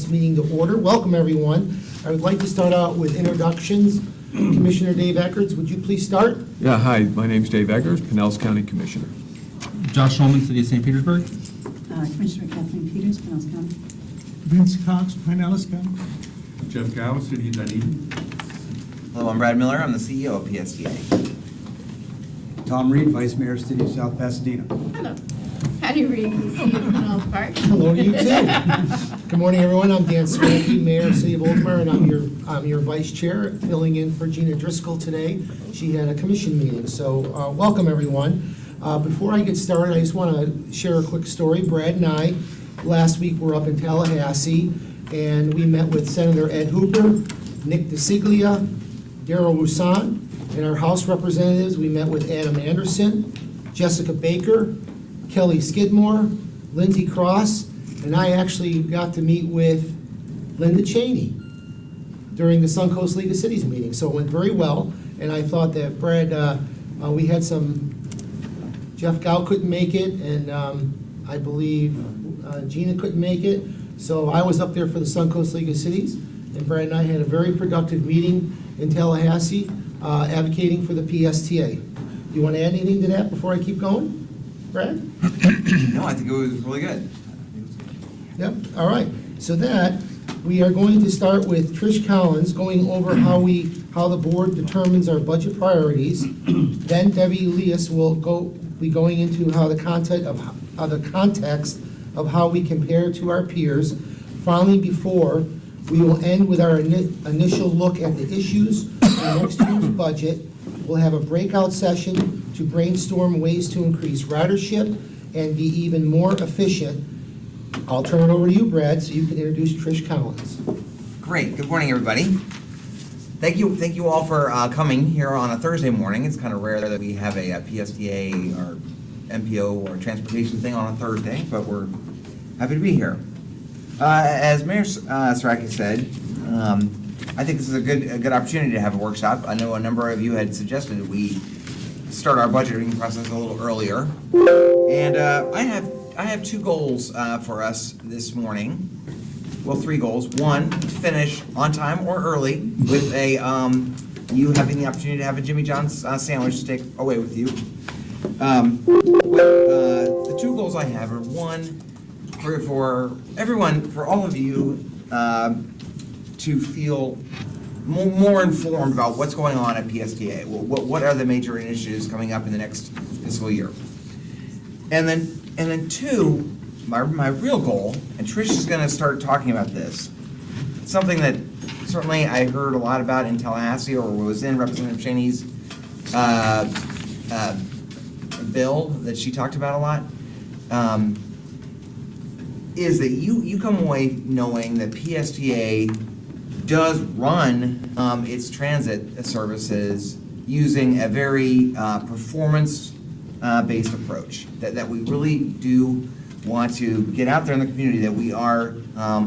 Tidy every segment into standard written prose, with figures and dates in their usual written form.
this meeting to order. Welcome, everyone. I would like to start out with introductions. Commissioner Dave Eckers, would you please start? Yeah, hi, my name's Dave Eggers, Pinellas County Commissioner. Josh Holman, City of St. Petersburg. Commissioner Kathleen Peters, Pinellas County. Vince Cox, Pinellas County. Jeff Gow, City of Dunedin. Hello, I'm Brad Miller. I'm the CEO of PSTA. Tom Reed, Vice Mayor, City of South Pasadena. Hello. Patty Reed, City of Pinellas Park. Hello to you, too. Good morning, everyone. I'm Dan Swanky, Mayor of City of Oldsmar, and I'm your Vice Chair, filling in for Gina Driscoll today. She had a commission meeting, so welcome, everyone. Before I get started, I just want to share a quick story. Brad and I, last week, were up in Tallahassee, and we met with Senator Ed Hooper, Nick DeCiglia, Darrell Roussan, and our House representatives. We met with Adam Anderson, Jessica Baker, Kelly Skidmore, Lindsey Cross, and I actually got to meet with Linda Cheney during the Suncoast League of Cities meeting. So it went very well, and I thought that Brad, we had some, Jeff Gow couldn't make it, and I believe Gina couldn't make it. So I was up there for the Suncoast League of Cities, and Brad and I had a very productive meeting in Tallahassee, advocating for the PSTA. Do you want to add anything to that before I keep going, Brad? No, I think it was really good. Yep, all right. So that, we are going to start with Trish Collins going over how the board determines our budget priorities. Then Debbie Elias will be going into how the context of how we compare to our peers. Finally, before, we will end with our initial look at the issues in next year's budget. We'll have a breakout session to brainstorm ways to increase ridership and be even more efficient. I'll turn it over to you, Brad, so you can introduce Trish Collins. Great. Good morning, everybody. Thank you all for coming here on a Thursday morning. It's kind of rare that we have a PSTA or MPO or transportation thing on a Thursday, but we're happy to be here. As Mayor Saraki said, I think this is a good opportunity to have a workshop. I know a number of you had suggested that we start our budgeting process a little earlier, and I have two goals for us this morning. Well, three goals. One, to finish on time or early with you having the opportunity to have a Jimmy John's sandwich to take away with you. The two goals I have are, one, for everyone, for all of you, to feel more informed about what's going on at PSTA. What are the major initiatives coming up in the next fiscal year? And then two, my real goal, and Trish is going to start talking about this, something that certainly I heard a lot about in Tallahassee, or was in Representative Cheney's bill that she talked about a lot, is that you come away knowing that PSTA does run its transit services using a very performance-based approach, that we really do want to get out there in the community, that we are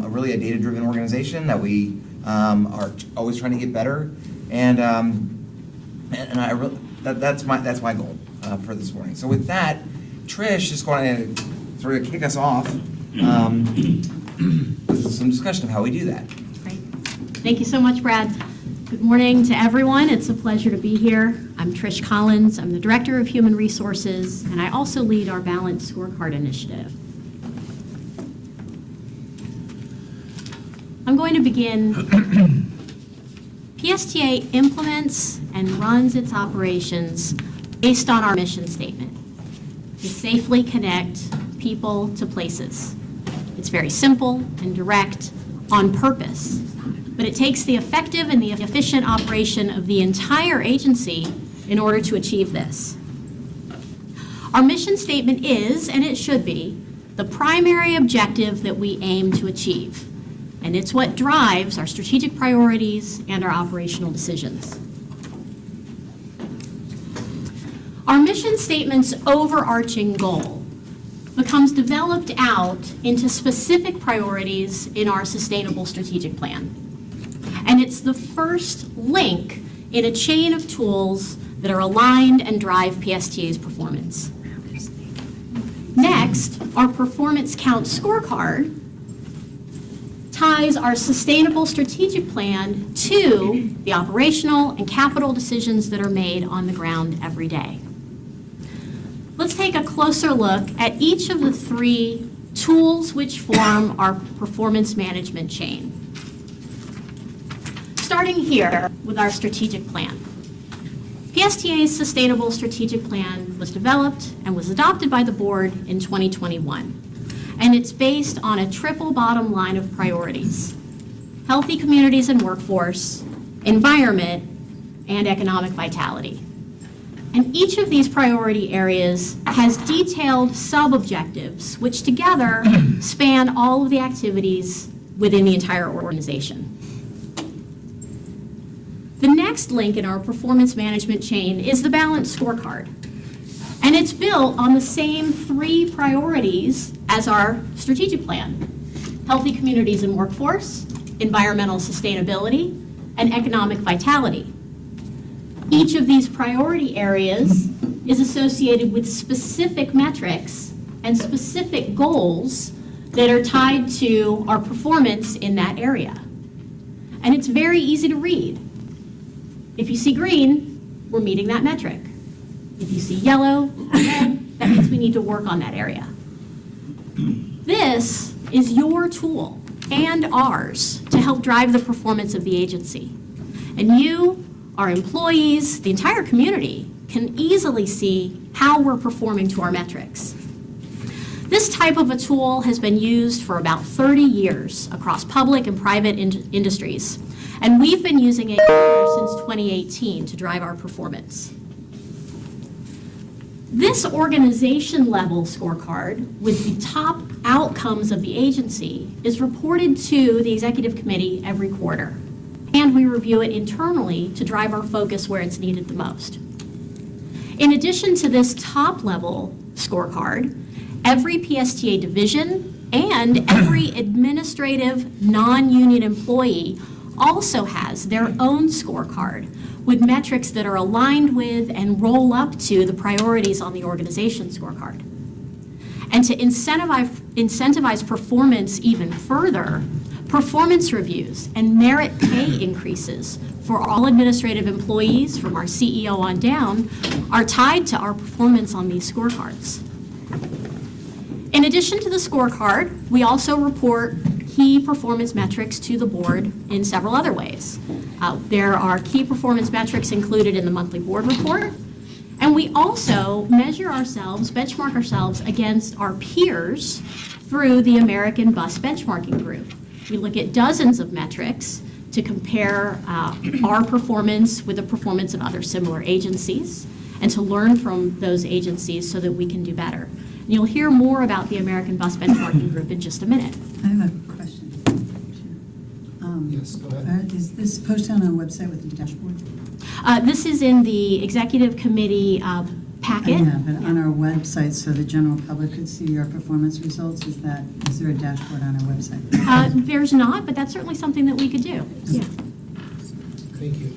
really a data-driven organization, that we are always trying to get better, and that's my goal for this morning. So with that, Trish is going to sort of kick us off with some discussion of how we do that. Great. Thank you so much, Brad. Good morning to everyone. It's a pleasure to be here. I'm Trish Collins. I'm the Director of Human Resources, and I also lead our Balanced Scorecard Initiative. I'm going to begin. PSTA implements and runs its operations based on our mission statement: to safely connect people to places. It's very simple and direct, on purpose, but it takes the effective and the efficient operation of the entire agency in order to achieve this. Our mission statement is, and it should be, the primary objective that we aim to achieve, and it's what drives our strategic priorities and our operational decisions. Our mission statement's overarching goal becomes developed out into specific priorities in our sustainable strategic plan. And it's the first link in a chain of tools that are aligned and drive PSTA's performance. Next, our performance count scorecard ties our sustainable strategic plan to the operational and capital decisions that are made on the ground every day. Let's take a closer look at each of the three tools which form our performance management chain. Starting here with our strategic plan. PSTA's Sustainable Strategic Plan was developed and was adopted by the board in 2021. And it's based on a triple bottom line of priorities: healthy communities and workforce, environment, and economic vitality. And each of these priority areas has detailed sub-objectives, which together span all of the activities within the entire organization. The next link in our performance management chain is the balanced scorecard. And it's built on the same three priorities as our strategic plan: healthy communities and workforce, environmental sustainability, and economic vitality. Each of these priority areas is associated with specific metrics and specific goals that are tied to our performance in that area. And it's very easy to read. If you see green, we're meeting that metric. If you see yellow or red, that means we need to work on that area. This is your tool and ours to help drive the performance of the agency. And you, our employees, the entire community can easily see how we're performing to our metrics. This type of a tool has been used for about 30 years across public and private industries, and we've been using it here since 2018 to drive our performance. This organization-level scorecard with the top outcomes of the agency is reported to the executive committee every quarter, and we review it internally to drive our focus where it's needed the most. In addition to this top-level scorecard, every PSTA division and every administrative non-union employee also has their own scorecard with metrics that are aligned with and roll up to the priorities on the organization scorecard. And to incentivize performance even further, performance reviews and merit pay increases for all administrative employees from our CEO on down are tied to our performance on these scorecards. In addition to the scorecard, we also report key performance metrics to the board in several other ways. There are key performance metrics included in the monthly board report, and we also measure ourselves, benchmark ourselves against our peers through the American Bus Benchmarking Group. We look at dozens of metrics to compare our performance with the performance of other similar agencies and to learn from those agencies so that we can do better. And you'll hear more about the American Bus Benchmarking Group in just a minute. I have a question. Yes, go ahead. Is this posted on our website with the dashboard? This is in the executive committee packet. Yeah, but on our website, so the general public could see our performance results, is there a dashboard on our website? There's not, but that's certainly something that we could do. Yeah. Thank you.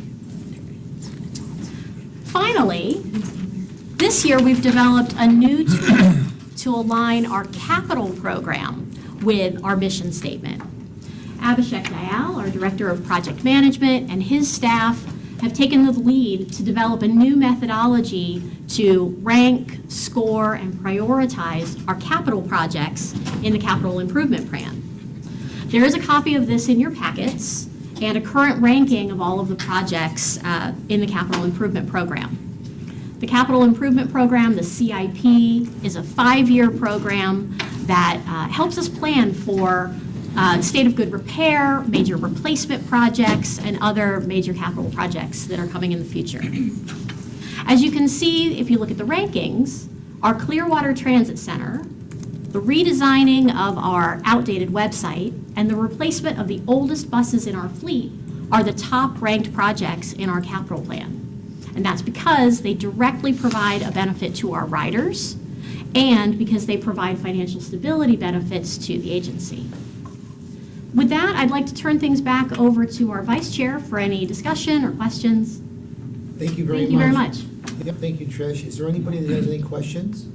Finally, this year we've developed a new tool to align our capital program with our mission statement. Abhishek Dayal, our Director of Project Management, and his staff have taken the lead to develop a new methodology to rank, score, and prioritize our capital projects in the capital improvement plan. There is a copy of this in your packets and a current ranking of all of the projects in the capital improvement program. The capital improvement program, the CIP, is a 5-year program that helps us plan for state of good repair, major replacement projects, and other major capital projects that are coming in the future. As you can see, if you look at the rankings, our Clearwater Transit Center, the redesigning of our outdated website, and the replacement of the oldest buses in our fleet are the top ranked projects in our capital plan. And that's because they directly provide a benefit to our riders and because they provide financial stability benefits to the agency. With that, I'd like to turn things back over to our vice chair for any discussion or questions. Thank you very much. Thank you very much. Yep, thank you, Trish. Is there anybody that has any questions?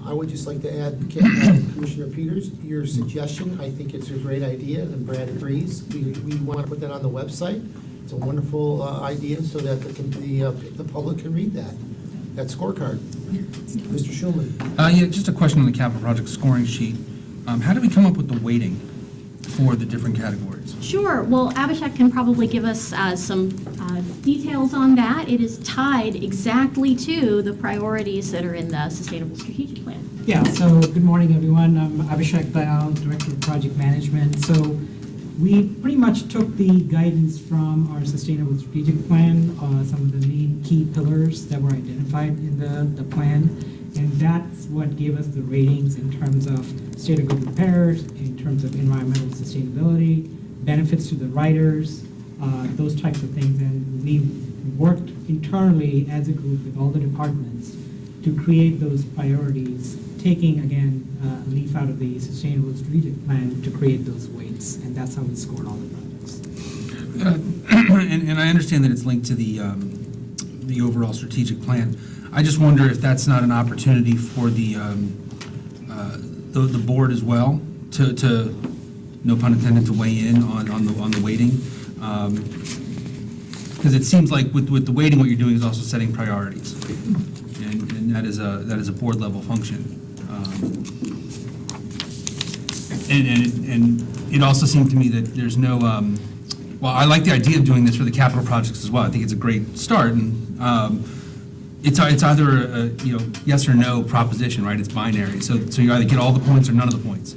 I would just like to add, Commissioner Peters, your suggestion, I think it's a great idea, and Brad agrees. We want to put that on the website. It's a wonderful idea so that the public can read that scorecard. Mr. Schulman? Yeah, just a question on the capital project scoring sheet. How do we come up with the weighting for the different categories? Sure. Well, Abhishek can probably give us some details on that. It is tied exactly to the priorities that are in the Sustainable Strategic Plan. Yeah, so good morning, everyone. I'm Abhishek Dayal, Director of Project Management. So we pretty much took the guidance from our Sustainable Strategic Plan, some of the main key pillars that were identified in the plan, and that's what gave us the ratings in terms of state of good repair, in terms of environmental sustainability, benefits to the riders, those types of things. And we worked internally as a group with all the departments to create those priorities, taking, again, a leaf out of the Sustainable Strategic Plan to create those weights, and that's how we scored all the projects. And I understand that it's linked to the overall strategic plan. I just wonder if that's not an opportunity for the board as well to no pun intended, to weigh in on the weighting. Because it seems like with the weighting, what you're doing is also setting priorities, and that is a board level function. And it also seemed to me that there's no, well, I like the idea of doing this for the capital projects as well. I think it's a great start, and it's either a yes or no proposition, right? It's binary, so you either get all the points or none of the points.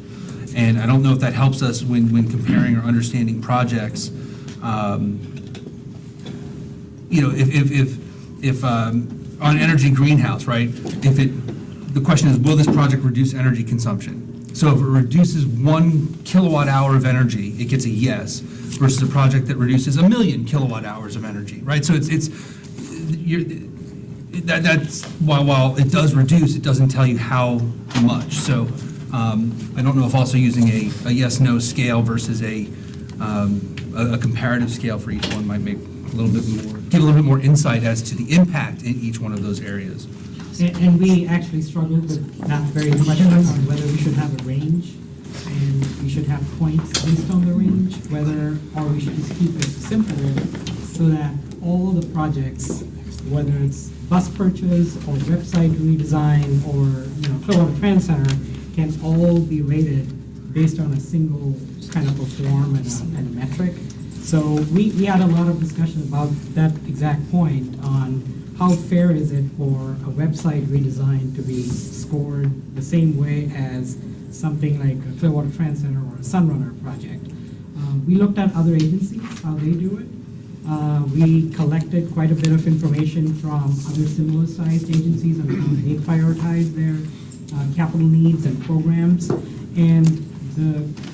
And I don't know if that helps us when comparing or understanding projects. If on energy greenhouse, right? The question is, will this project reduce energy consumption? So if it reduces 1 kilowatt hour of energy, it gets a yes, versus a project that reduces 1 million kilowatt hours of energy, right? So that's while it does reduce, it doesn't tell you how much. So I don't know if also using a yes/no scale versus a comparative scale for each one might make give a little bit more insight as to the impact in each one of those areas. And we actually struggled with that very question on whether we should have a range and we should have points based on the range, or we should just keep it simple so that all the projects, whether it's bus purchase or website redesign or Clearwater Trans Center, can all be rated based on a single kind of a form and a metric. So we had a lot of discussion about that exact point on how fair is it for a website redesign to be scored the same way as something like a Clearwater Trans Center or a Sunrunner project. We looked at other agencies, how they do it. We collected quite a bit of information from other similar sized agencies on how they prioritize their capital needs and programs. And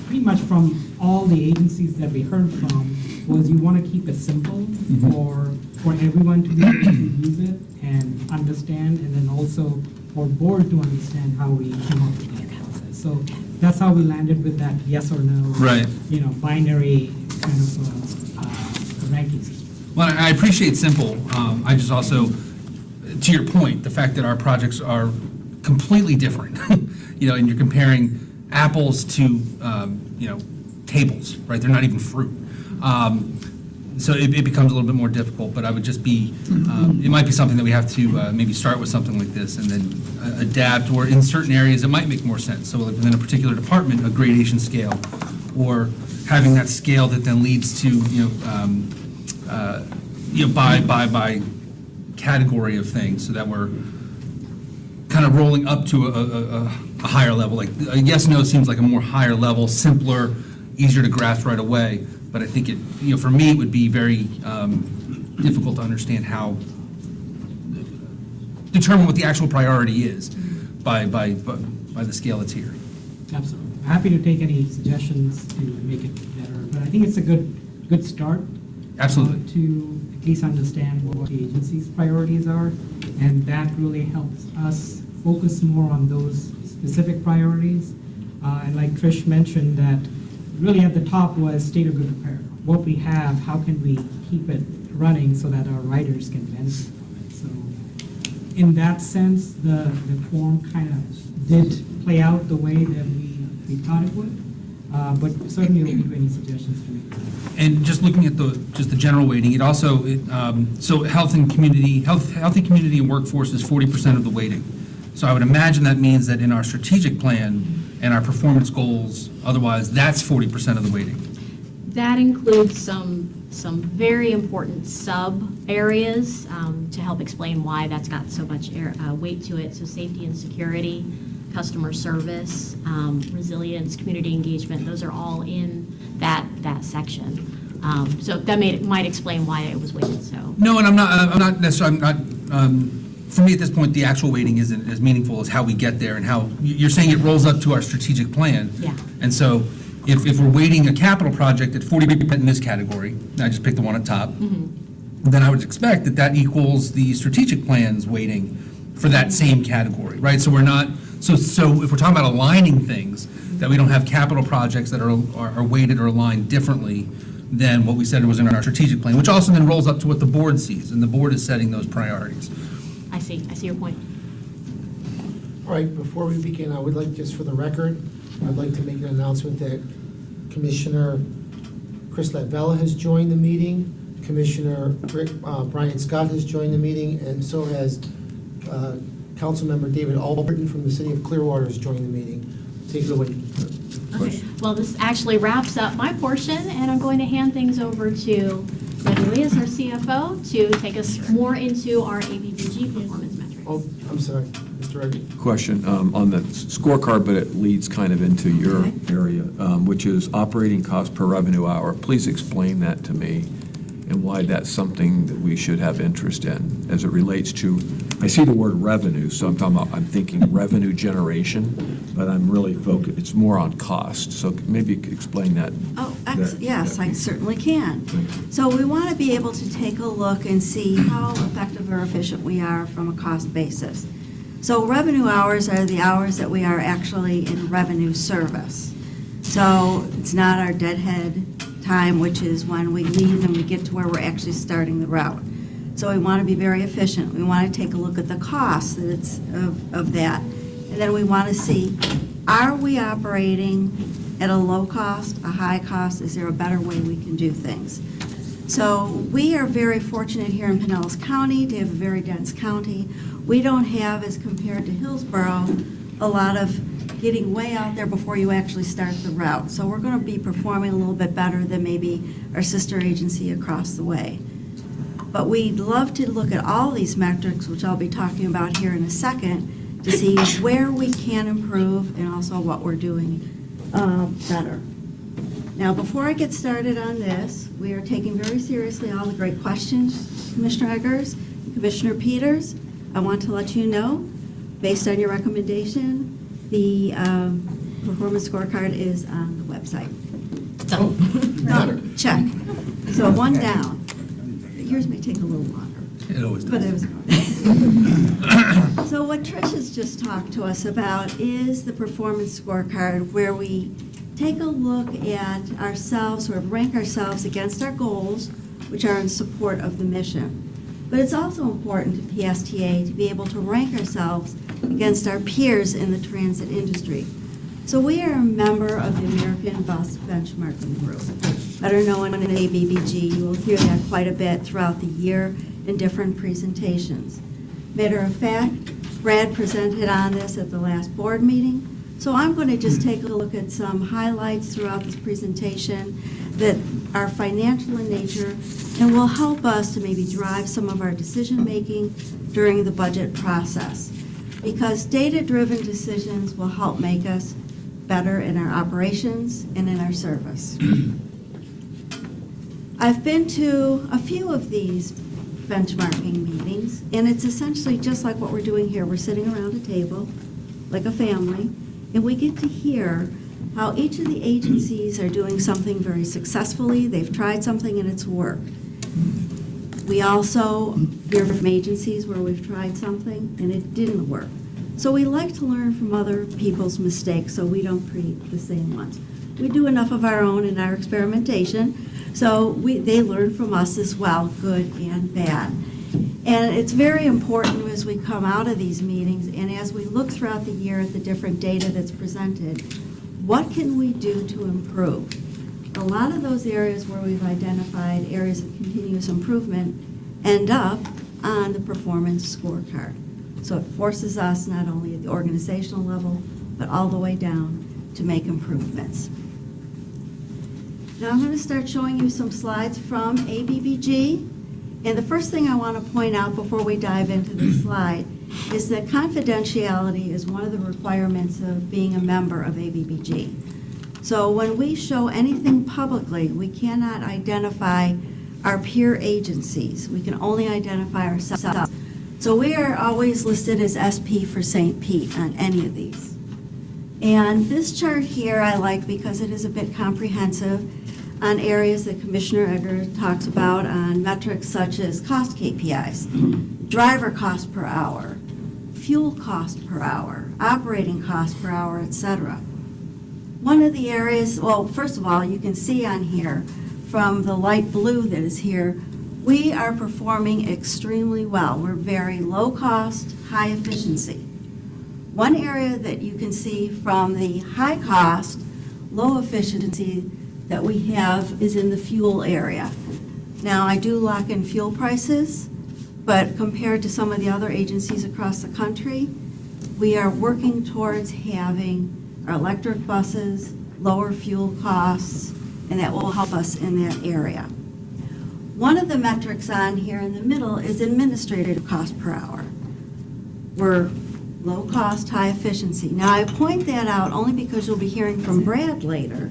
pretty much from all the agencies that we heard from was you want to keep it simple for everyone to be able to use it and understand, and then also for board to understand how we came up with the analysis. So that's how we landed with that yes or no, Right. Binary kind of ranking system. Well, I appreciate simple. I just also, to your point, the fact that our projects are completely different, and you're comparing apples to, tables, right? They're not even fruit. So it becomes a little bit more difficult, but I would just be, it might be something that we have to maybe start with something like this and then adapt, or in certain areas it might make more sense. So like within a particular department, a gradation scale, or having that scale that then leads to, by category of things, so that we're kind of rolling up to a higher level. Like a yes/no seems like a more higher level, simpler, easier to grasp right away. But I think for me, it would be very difficult to understand how determine what the actual priority is by the scale that's here. Absolutely. Happy to take any suggestions to make it better, but I think it's a good start. Absolutely. To at least understand what the agency's priorities are, and that really helps us focus more on those specific priorities. And like Trish mentioned, that really at the top was state of good repair. What we have, how can we keep it running so that our riders can benefit from it? So in that sense, the form kind of did play out the way that we thought it would. But certainly open to any suggestions to make. And just looking at just the general weighting, it also, so healthy community and workforce is 40% of the weighting. So I would imagine that means that in our strategic plan and our performance goals, otherwise, that's 40% of the weighting. That includes some very important sub-areas to help explain why that's got so much weight to it. So safety and security, customer service, resilience, community engagement, those are all in that section. So that might explain why it was weighted so. No, and I'm not necessarily, for me at this point, the actual weighting isn't as meaningful as how we get there and how, you're saying it rolls up to our strategic plan. Yeah. And so if we're weighting a capital project at 40% in this category, and I just picked the one at top, then I would expect that equals the strategic plan's weighting for that same category, right? So we're not, so if we're talking about aligning things, that we don't have capital projects that are weighted or aligned differently than what we said was in our strategic plan, which also then rolls up to what the board sees, and the board is setting those priorities. I see your point. All right, before we begin, I would like, just for the record, I'd like to make an announcement that Commissioner Chris Lavella has joined the meeting, Commissioner Brian Scott has joined the meeting, and so has Councilmember David Alberton from the city of Clearwater has joined the meeting. Take it away. Okay. Well, this actually wraps up my portion, and I'm going to hand things over to Wendy Leas, our CFO, to take us more into our ABBG performance metrics. Oh, I'm sorry, Mr. Reggie. Question on the scorecard, but it leads kind of into your area, which is operating cost per revenue hour. Please explain that to me and why that's something that we should have interest in as it relates to, I see the word revenue, so I'm thinking revenue generation, but I'm really focused, it's more on cost. So maybe you could explain that. Oh, yes, I certainly can. Thank you. So we want to be able to take a look and see how effective or efficient we are from a cost basis. So revenue hours are the hours that we are actually in revenue service. So it's not our deadhead time, which is when we leave and we get to where we're actually starting the route. So we want to be very efficient. We want to take a look at the cost that it's of that. And then we want to see, are we operating at a low cost, a high cost? Is there a better way we can do things? So we are very fortunate here in Pinellas County to have a very dense county. We don't have, as compared to Hillsborough, a lot of getting way out there before you actually start the route. So we're going to be performing a little bit better than maybe our sister agency across the way. But we'd love to look at all these metrics, which I'll be talking about here in a second, to see where we can improve and also what we're doing better. Now, before I get started on this, we are taking very seriously all the great questions, Commissioner Eggers, Commissioner Peters. I want to let you know, based on your recommendation, the performance scorecard is on the website. Oh, got her. Check. So one down. Yours may take a little longer. It always does. But it was So what Trish has just talked to us about is the performance scorecard, where we take a look at ourselves, or rank ourselves against our goals, which are in support of the mission. But it's also important to PSTA to be able to rank ourselves against our peers in the transit industry. So we are a member of the American Bus Benchmarking Group, better known as ABBG. You will hear that quite a bit throughout the year in different presentations. Matter of fact, Brad presented on this at the last board meeting. So I'm going to just take a look at some highlights throughout this presentation that are financial in nature and will help us to maybe drive some of our decision-making during the budget process. Because data-driven decisions will help make us better in our operations and in our service. I've been to a few of these benchmarking meetings, and it's essentially just like what we're doing here. We're sitting around a table, like a family, and we get to hear how each of the agencies are doing something very successfully. They've tried something and it's worked. We also hear from agencies where we've tried something and it didn't work. So we like to learn from other people's mistakes so we don't create the same ones. We do enough of our own in our experimentation, so they learn from us as well, good and bad. And it's very important as we come out of these meetings and as we look throughout the year at the different data that's presented, what can we do to improve? A lot of those areas where we've identified areas of continuous improvement end up on the performance scorecard. So it forces us not only at the organizational level, but all the way down to make improvements. Now I'm going to start showing you some slides from ABBG. And the first thing I want to point out before we dive into the slide is that confidentiality is one of the requirements of being a member of ABBG. So when we show anything publicly, we cannot identify our peer agencies. We can only identify ourselves. So we are always listed as SP for St. Pete on any of these. And this chart here I like because it is a bit comprehensive on areas that Commissioner Edgar talks about on metrics such as cost KPIs, driver cost per hour, fuel cost per hour, operating cost per hour, etc. One of the areas, well, first of all, you can see on here from the light blue that is here, we are performing extremely well. We're very low cost, high efficiency. One area that you can see from the high cost, low efficiency that we have is in the fuel area. Now, I do lock in fuel prices, but compared to some of the other agencies across the country, we are working towards having our electric buses, lower fuel costs, and that will help us in that area. One of the metrics on here in the middle is administrative cost per hour. We're low cost, high efficiency. Now, I point that out only because you'll be hearing from Brad later,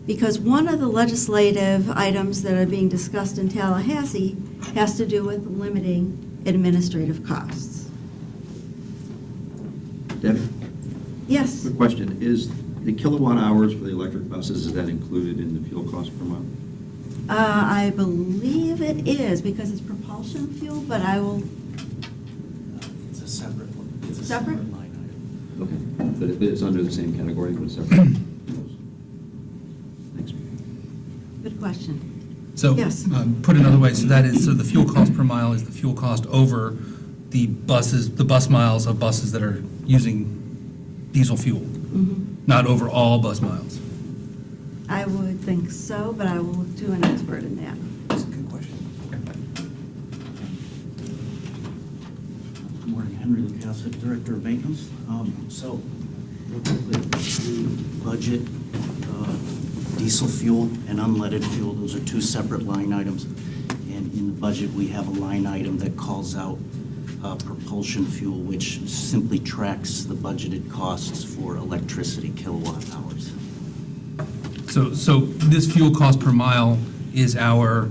because one of the legislative items that are being discussed in Tallahassee has to do with limiting administrative costs. Debbie, Yes? quick question. Is the kilowatt hours for the electric buses, is that included in the fuel cost per month? I believe it is, because it's propulsion fuel, but I will, It's a separate one. It's a Separate? line item. Okay, but it's under the same category, but it's separate? Thanks. good question. So, Yes. put another way, so the fuel cost per mile is the fuel cost over the bus miles of buses that are using diesel fuel, not over all bus miles. I would think so, but I will look to an expert in that. That's a good question. Good morning, Henry Lukasik, Director of Maintenance. So, real quickly, the budget, diesel fuel and unleaded fuel, those are two separate line items. And in the budget, we have a line item that calls out propulsion fuel, which simply tracks the budgeted costs for electricity kilowatt hours. So this fuel cost per mile is our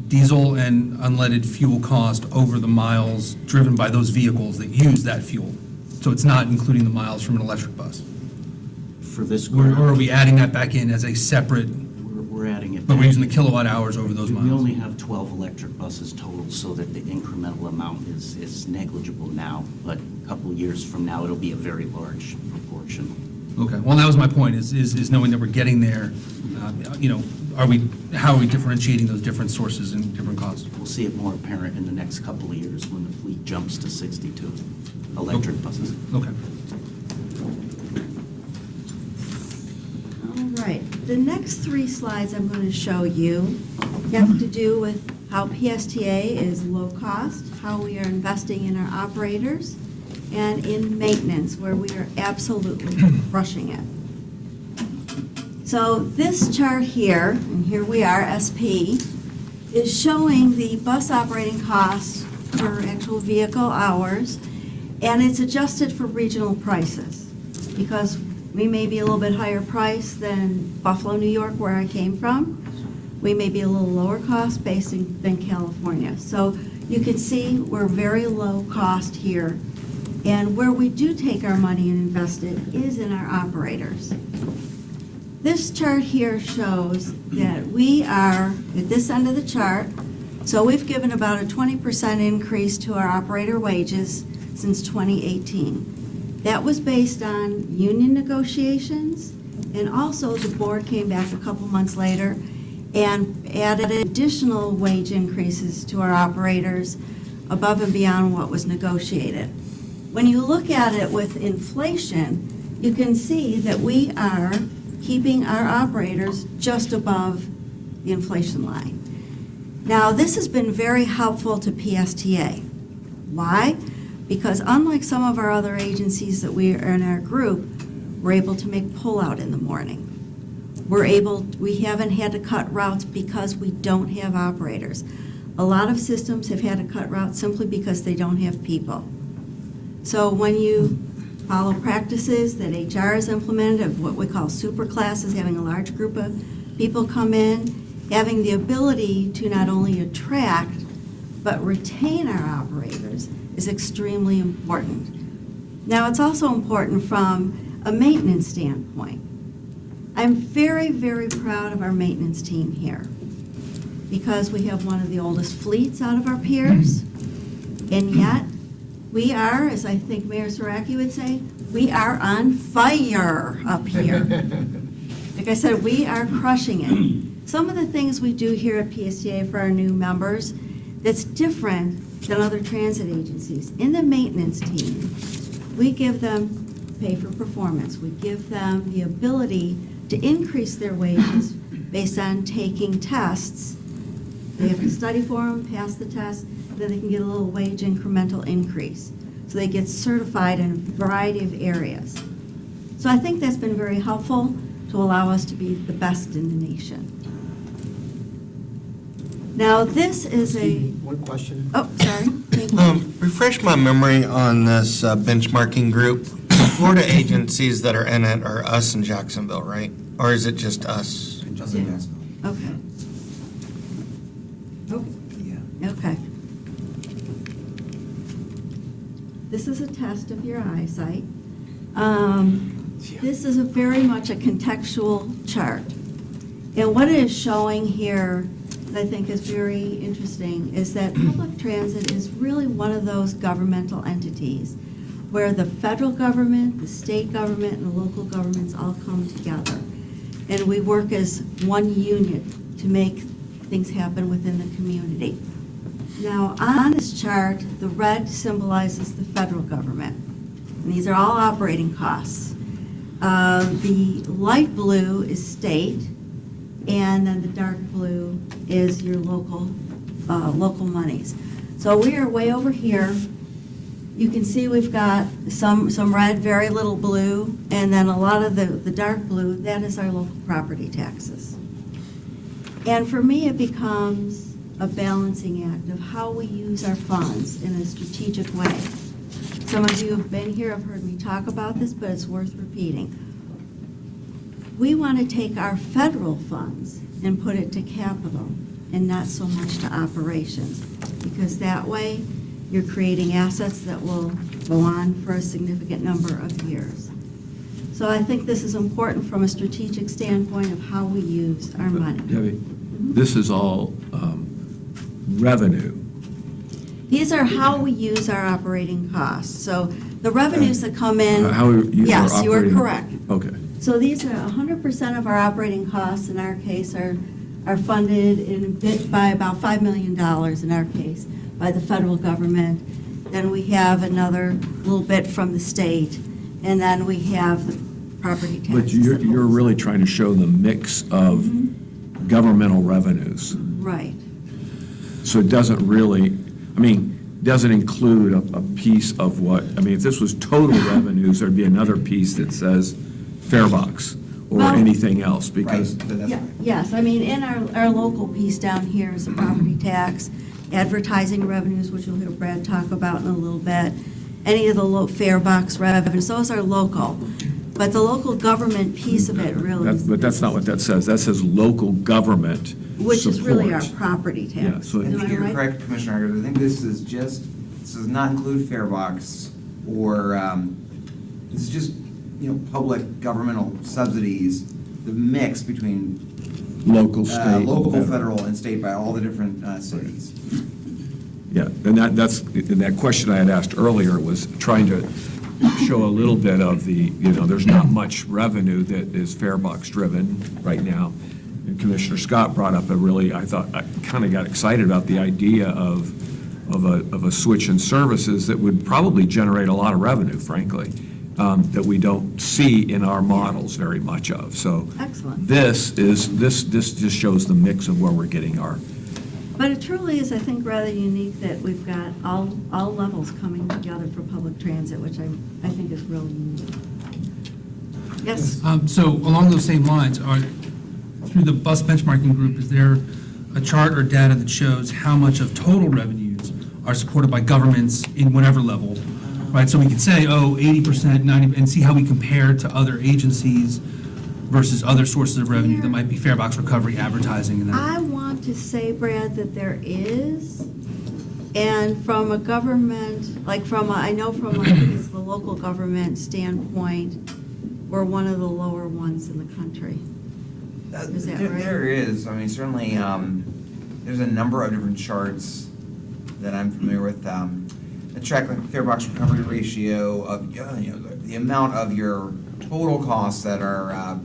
diesel and unleaded fuel cost over the miles driven by those vehicles that use that fuel. So it's not including the miles from an electric bus. For this Or graph, are we adding that back in as a separate, we're adding it. but we're back. using the kilowatt hours over those We miles? only have 12 electric buses total, so that the incremental amount is negligible now, but a couple years from now, it'll be a very large proportion. Okay, well, that was my point, is knowing that we're getting there, how are we differentiating those different sources and different costs? We'll see it more apparent in the next couple of years when the fleet jumps to 62 electric buses. Okay. All right, the next three slides I'm going to show you have to do with how PSTA is low cost, how we are investing in our operators, and in maintenance, where we are absolutely crushing it. So this chart here, and here we are, SP, is showing the bus operating costs per actual vehicle hours, and it's adjusted for regional prices, because we may be a little bit higher price than Buffalo, New York, where I came from. We may be a little lower cost based than California. So you can see we're very low cost here. And where we do take our money and invest it is in our operators. This chart here shows that we are at this end of the chart. So we've given about a 20% increase to our operator wages since 2018. That was based on union negotiations, and also the board came back a couple months later and added additional wage increases to our operators above and beyond what was negotiated. When you look at it with inflation, you can see that we are keeping our operators just above the inflation line. Now, this has been very helpful to PSTA. Why? Because unlike some of our other agencies that we are in our group, we're able to make pullout in the morning. We haven't had to cut routes because we don't have operators. A lot of systems have had to cut routes simply because they don't have people. So when you follow practices that HR has implemented of what we call super classes, having a large group of people come in, having the ability to not only attract but retain our operators is extremely important. Now, it's also important from a maintenance standpoint. I'm very, very proud of our maintenance team here because we have one of the oldest fleets out of our peers, and yet we are, as I think Mayor Saraki would say, we are on fire up here. Like I said, we are crushing it. Some of the things we do here at PSTA for our new members that's different than other transit agencies. In the maintenance team, we give them pay for performance. We give them the ability to increase their wages based on taking tests. They have to study for them, pass the test, then they can get a little wage incremental increase. So they get certified in a variety of areas. So I think that's been very helpful to allow us to be the best in the nation. Now, this is One question. Oh, sorry. Thank you. Refresh my memory on this benchmarking group. The Florida agencies that are in it are us in Jacksonville, right? Or is it just us? Just in Jacksonville. Okay. Yeah. Okay. This is a test of your eyesight. This is very much a contextual chart. And what it is showing here that I think is very interesting is that public transit is really one of those governmental entities where the federal government, the state government, and the local governments all come together. And we work as one unit to make things happen within the community. Now, on this chart, the red symbolizes the federal government. And these are all operating costs. The light blue is state, and then the dark blue is your local monies. So we are way over here. You can see we've got some red, very little blue, and then a lot of the dark blue, that is our local property taxes. And for me, it becomes a balancing act of how we use our funds in a strategic way. Some of you have been here, have heard me talk about this, but it's worth repeating. We want to take our federal funds and put it to capital and not so much to operations, because that way you're creating assets that will go on for a significant number of years. So I think this is important from a strategic standpoint of how we use our money. Debbie, this is all revenue. These are how we use our operating costs. So the revenues that come in. How we use our Yes, you are operating- correct. Okay. So these are 100% of our operating costs in our case are funded by about $5 million in our case by the federal government. Then we have another little bit from the state, and then we have the property taxes. But you're really trying to show the mix of governmental revenues. Right. So it doesn't really, doesn't include a piece of what, if this was total revenues, there'd be another piece that says farebox or Well- anything else, because, Yes, in our local piece down here is the property tax, advertising revenues, which you'll hear Brad talk about in a little bit, any of the fare box revenues, those are local. But the local government piece of it really is. but that's not what that says. That says local government Which is really our support. property Yeah, tax. so- I Am think I you're right? correct, Commissioner Eggers. I think this does not include farebox or, this is just, public governmental subsidies, the mix between Local, state. local, federal, and state by all the different cities. Yeah, and that question I had asked earlier was trying to show a little bit of there's not much revenue that is farebox driven right now. And Commissioner Scott brought up I kind of got excited about the idea of, of a switch in services that would probably generate a lot of revenue, frankly, that we don't see in our models very much of. So Excellent. this just shows the mix of where we're getting our. But it truly is, I think, rather unique that we've got all levels coming together for public transit, which I think is really unique. Yes? So along those same lines, through the bus benchmarking group, is there a chart or data that shows how much of total revenues are supported by governments in whatever level, right? So we could say, 80%, 90%, and see how we compare to other agencies versus other sources of revenue that might be fare box recovery, advertising, and that. I want to say, Brad, that there is, and from a government, like I know from I think it's the local government standpoint, we're one of the lower ones in the country. Is that right? There is. I mean, certainly, there's a number of different charts that I'm familiar with. That track like fare box recovery ratio of the amount of your total costs that are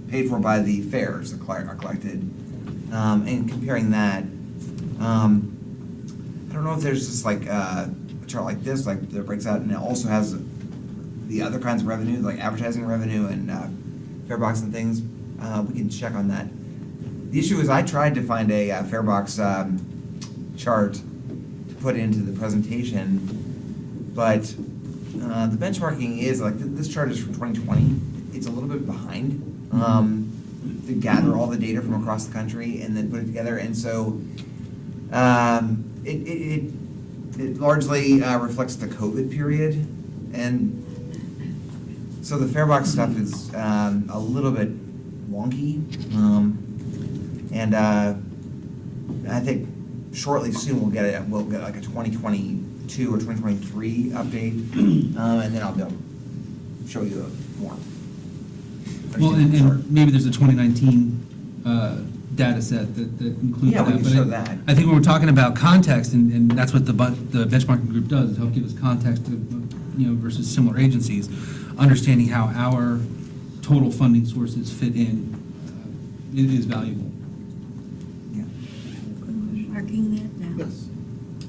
paid for by the fares that are collected, and comparing that. I don't know if there's just like a chart like this, like that breaks out, and it also has the other kinds of revenue, like advertising revenue and fare box and things. We can check on that. The issue is I tried to find a fare box chart to put into the presentation, but the benchmarking is like this chart is from 2020. It's a little bit behind to gather all the data from across the country and then put it together, and so it largely reflects the COVID period, and so the fare box stuff is a little bit wonky, and I think shortly soon we'll get like a 2022 or 2023 update, and then I'll be able to show you more. Well, and maybe there's a 2019 data set that includes Yeah, that. we can but show that. I think when we're talking about context, and that's what the benchmarking group does, is help give us context of, versus similar agencies, understanding how our total funding sources fit in is valuable. Marking that down. Yes.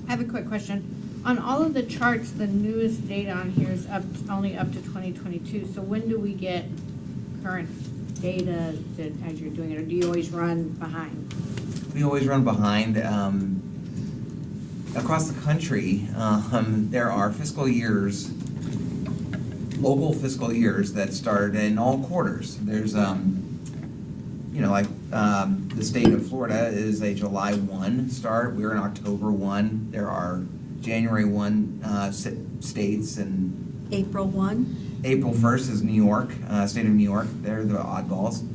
I have a quick question. On all of the charts, the newest data on here is only up to 2022. So when do we get current data as you're doing it, or do you always run behind? We always run behind. Across the country, there are fiscal years, local fiscal years that start in all quarters. There's, the state of Florida is a July 1 start. We're in October 1. There are January 1 states, and April 1. April 1st is New York, state of New York. They're the oddballs.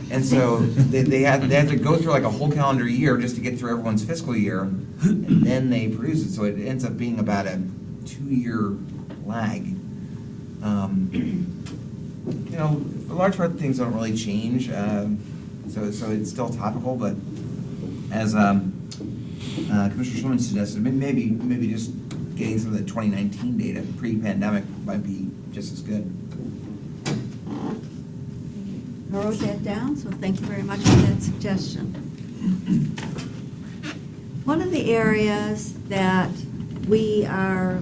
And so they have to go through like a whole calendar year just to get through everyone's fiscal year, and then they produce it. So it ends up being about a 2-year lag. For large part, things don't really change. So it's still topical, but as Commissioner Schulman suggested, maybe just getting some of the 2019 data pre-pandemic might be just as good. I wrote that down, so thank you very much for that suggestion. One of the areas that we are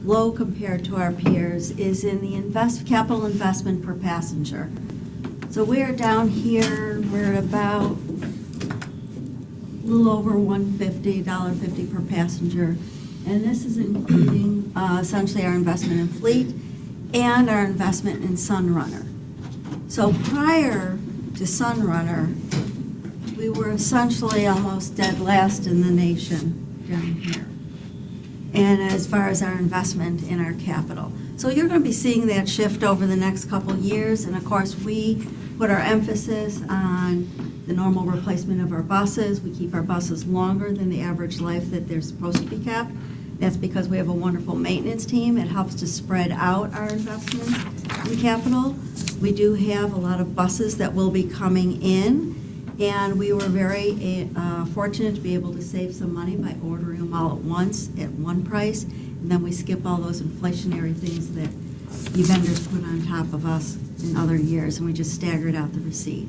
low compared to our peers is in the capital investment per passenger. So we're down here, we're at about a little over $150 per passenger. And this is including essentially our investment in fleet and our investment in Sunrunner. So prior to Sunrunner, we were essentially almost dead last in the nation down here. And as far as our investment in our capital. So you're going to be seeing that shift over the next couple of years. And of course, we put our emphasis on the normal replacement of our buses. We keep our buses longer than the average life that they're supposed to be kept. That's because we have a wonderful maintenance team. It helps to spread out our investments in capital. We do have a lot of buses that will be coming in, and we were very fortunate to be able to save some money by ordering them all at once at one price, and then we skip all those inflationary things that the vendors put on top of us in other years, and we just staggered out the receipt.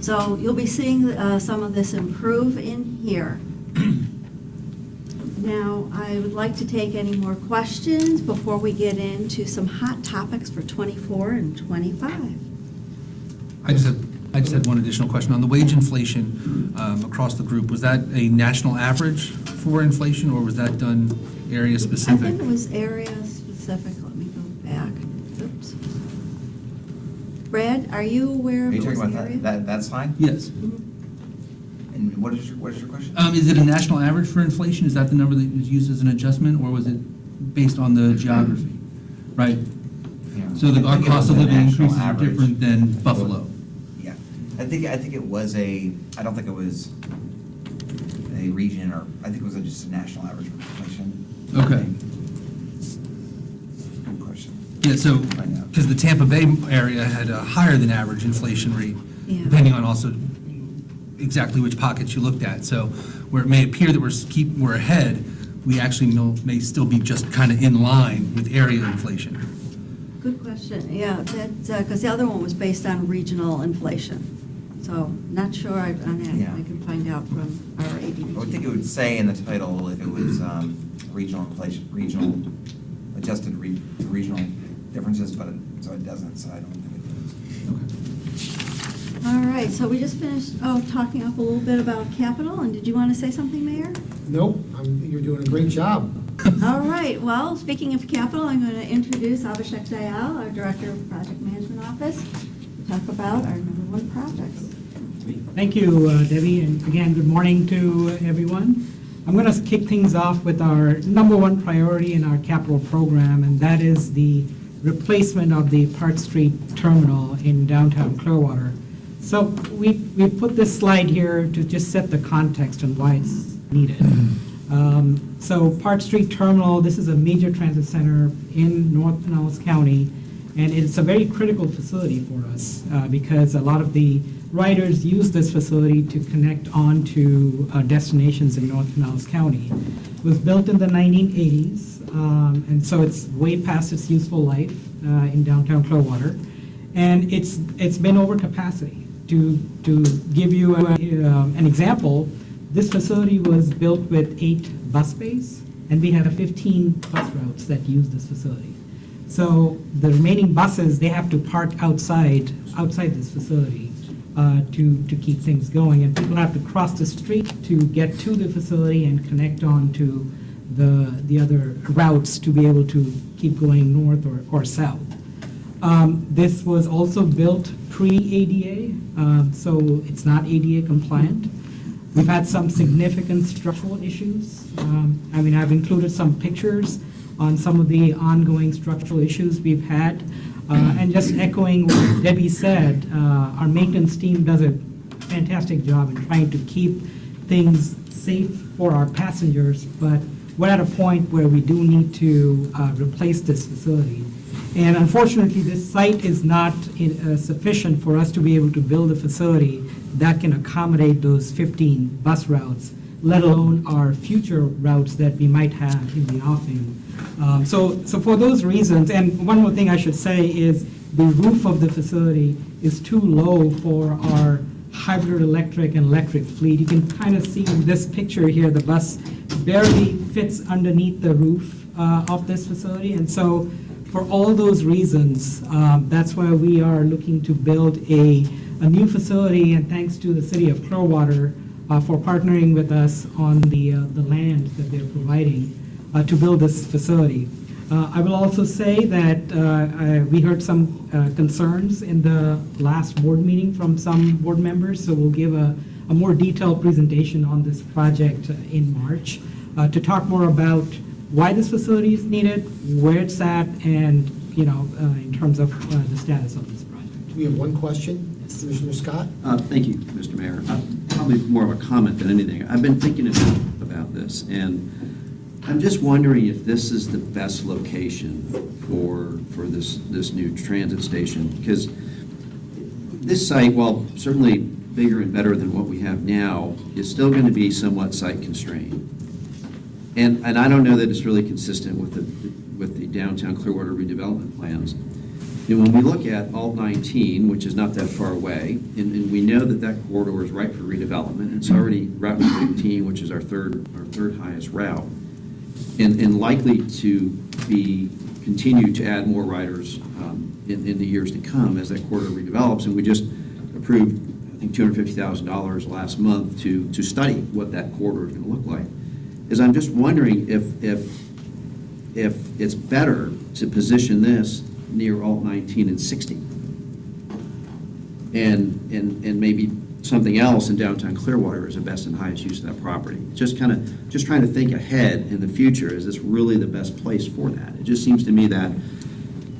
So you'll be seeing some of this improve in here. Now, I would like to take any more questions before we get into some hot topics for 24 and 25. I just had one additional question. On the wage inflation across the group, was that a national average for inflation, or was that done area I specific? think it was area specific. Let me go back. Oops. Brad, are you aware Are of you it was talking about area? that slide? Yes. And what is your question? Is it a national average for inflation? Is that the number that was used as an adjustment, or was it based on the geography? Right? Yeah. So I our think it cost was of a living national increases are average. different than Buffalo. Yeah, I think it was I don't think it was a region, or I think it was just a national average for inflation. Okay. Good question. Yeah, so, Find out. because the Tampa Bay area had a higher than average inflation rate, Yeah. depending on also exactly which pockets you looked at. So where it may appear that we're ahead, we actually may still be just kind of in line with area inflation. Good question. Yeah, that, because the other one was based on regional inflation. So not sure on that. Yeah. I can find out from our AD. I would think it would say in the title if it was regional inflation, adjusted regional differences, but so it doesn't, so I don't think it does. All right, so we just finished talking up a little bit about capital, and did you want to say something, Mayor? Nope, you're doing a great job. All right, well, speaking of capital, I'm going to introduce Abhishek Dayal, our Director of Project Management Office, to talk about our #1 projects. Thank you, Debbie, and again, good morning to everyone. I'm going to kick things off with our #1 priority in our capital program, and that is the replacement of the Park Street Terminal in downtown Clearwater. So we put this slide here to just set the context on why it's needed. So Park Street Terminal, this is a major transit center in North Pinellas County, and it's a very critical facility for us because a lot of the riders use this facility to connect on to destinations in North Pinellas County. It was built in the 1980s, and so it's way past its useful life in downtown Clearwater, and it's been over capacity. To give you an example, this facility was built with 8 bus bays, and we had 15 bus routes that use this facility. So the remaining buses, they have to park outside this facility to keep things going, and people have to cross the street to get to the facility and connect on to the other routes to be able to keep going north or south. This was also built pre-ADA, so it's not ADA compliant. We've had some significant structural issues. I've included some pictures on some of the ongoing structural issues we've had. And just echoing what Debbie said, our maintenance team does a fantastic job in trying to keep things safe for our passengers, but we're at a point where we do need to replace this facility. And unfortunately, this site is not sufficient for us to be able to build a facility that can accommodate those 15 bus routes, let alone our future routes that we might have in the offing. So for those reasons, and one more thing I should say is the roof of the facility is too low for our hybrid electric and electric fleet. You can kind of see in this picture here, the bus barely fits underneath the roof of this facility. And so for all those reasons, that's why we are looking to build a new facility, and thanks to the city of Clearwater for partnering with us on the land that they're providing to build this facility. I will also say that we heard some concerns in the last board meeting from some board members, so we'll give a more detailed presentation on this project in March to talk more about why this facility is needed, where it's at, and, in terms of the status of this project. We have one question. Commissioner Scott? Thank you, Mr. Mayor. Probably more of a comment than anything. I've been thinking about this, and I'm just wondering if this is the best location for this new transit station, because this site, while certainly bigger and better than what we have now, is still going to be somewhat site constrained. And I don't know that it's really consistent with the downtown Clearwater redevelopment plans. When we look at Alt 19, which is not that far away, and we know that corridor is ripe for redevelopment. It's already Route 15, which is our third highest route. and likely to continue to add more riders in the years to come as that corridor redevelops. And we just approved, I think, $250,000 last month to study what that corridor is going to look like. I'm just wondering if it's better to position this near Alt 19 and 60, and maybe something else in downtown Clearwater is the best and highest use of that property. Just trying to think ahead in the future. Is this really the best place for that? It just seems to me that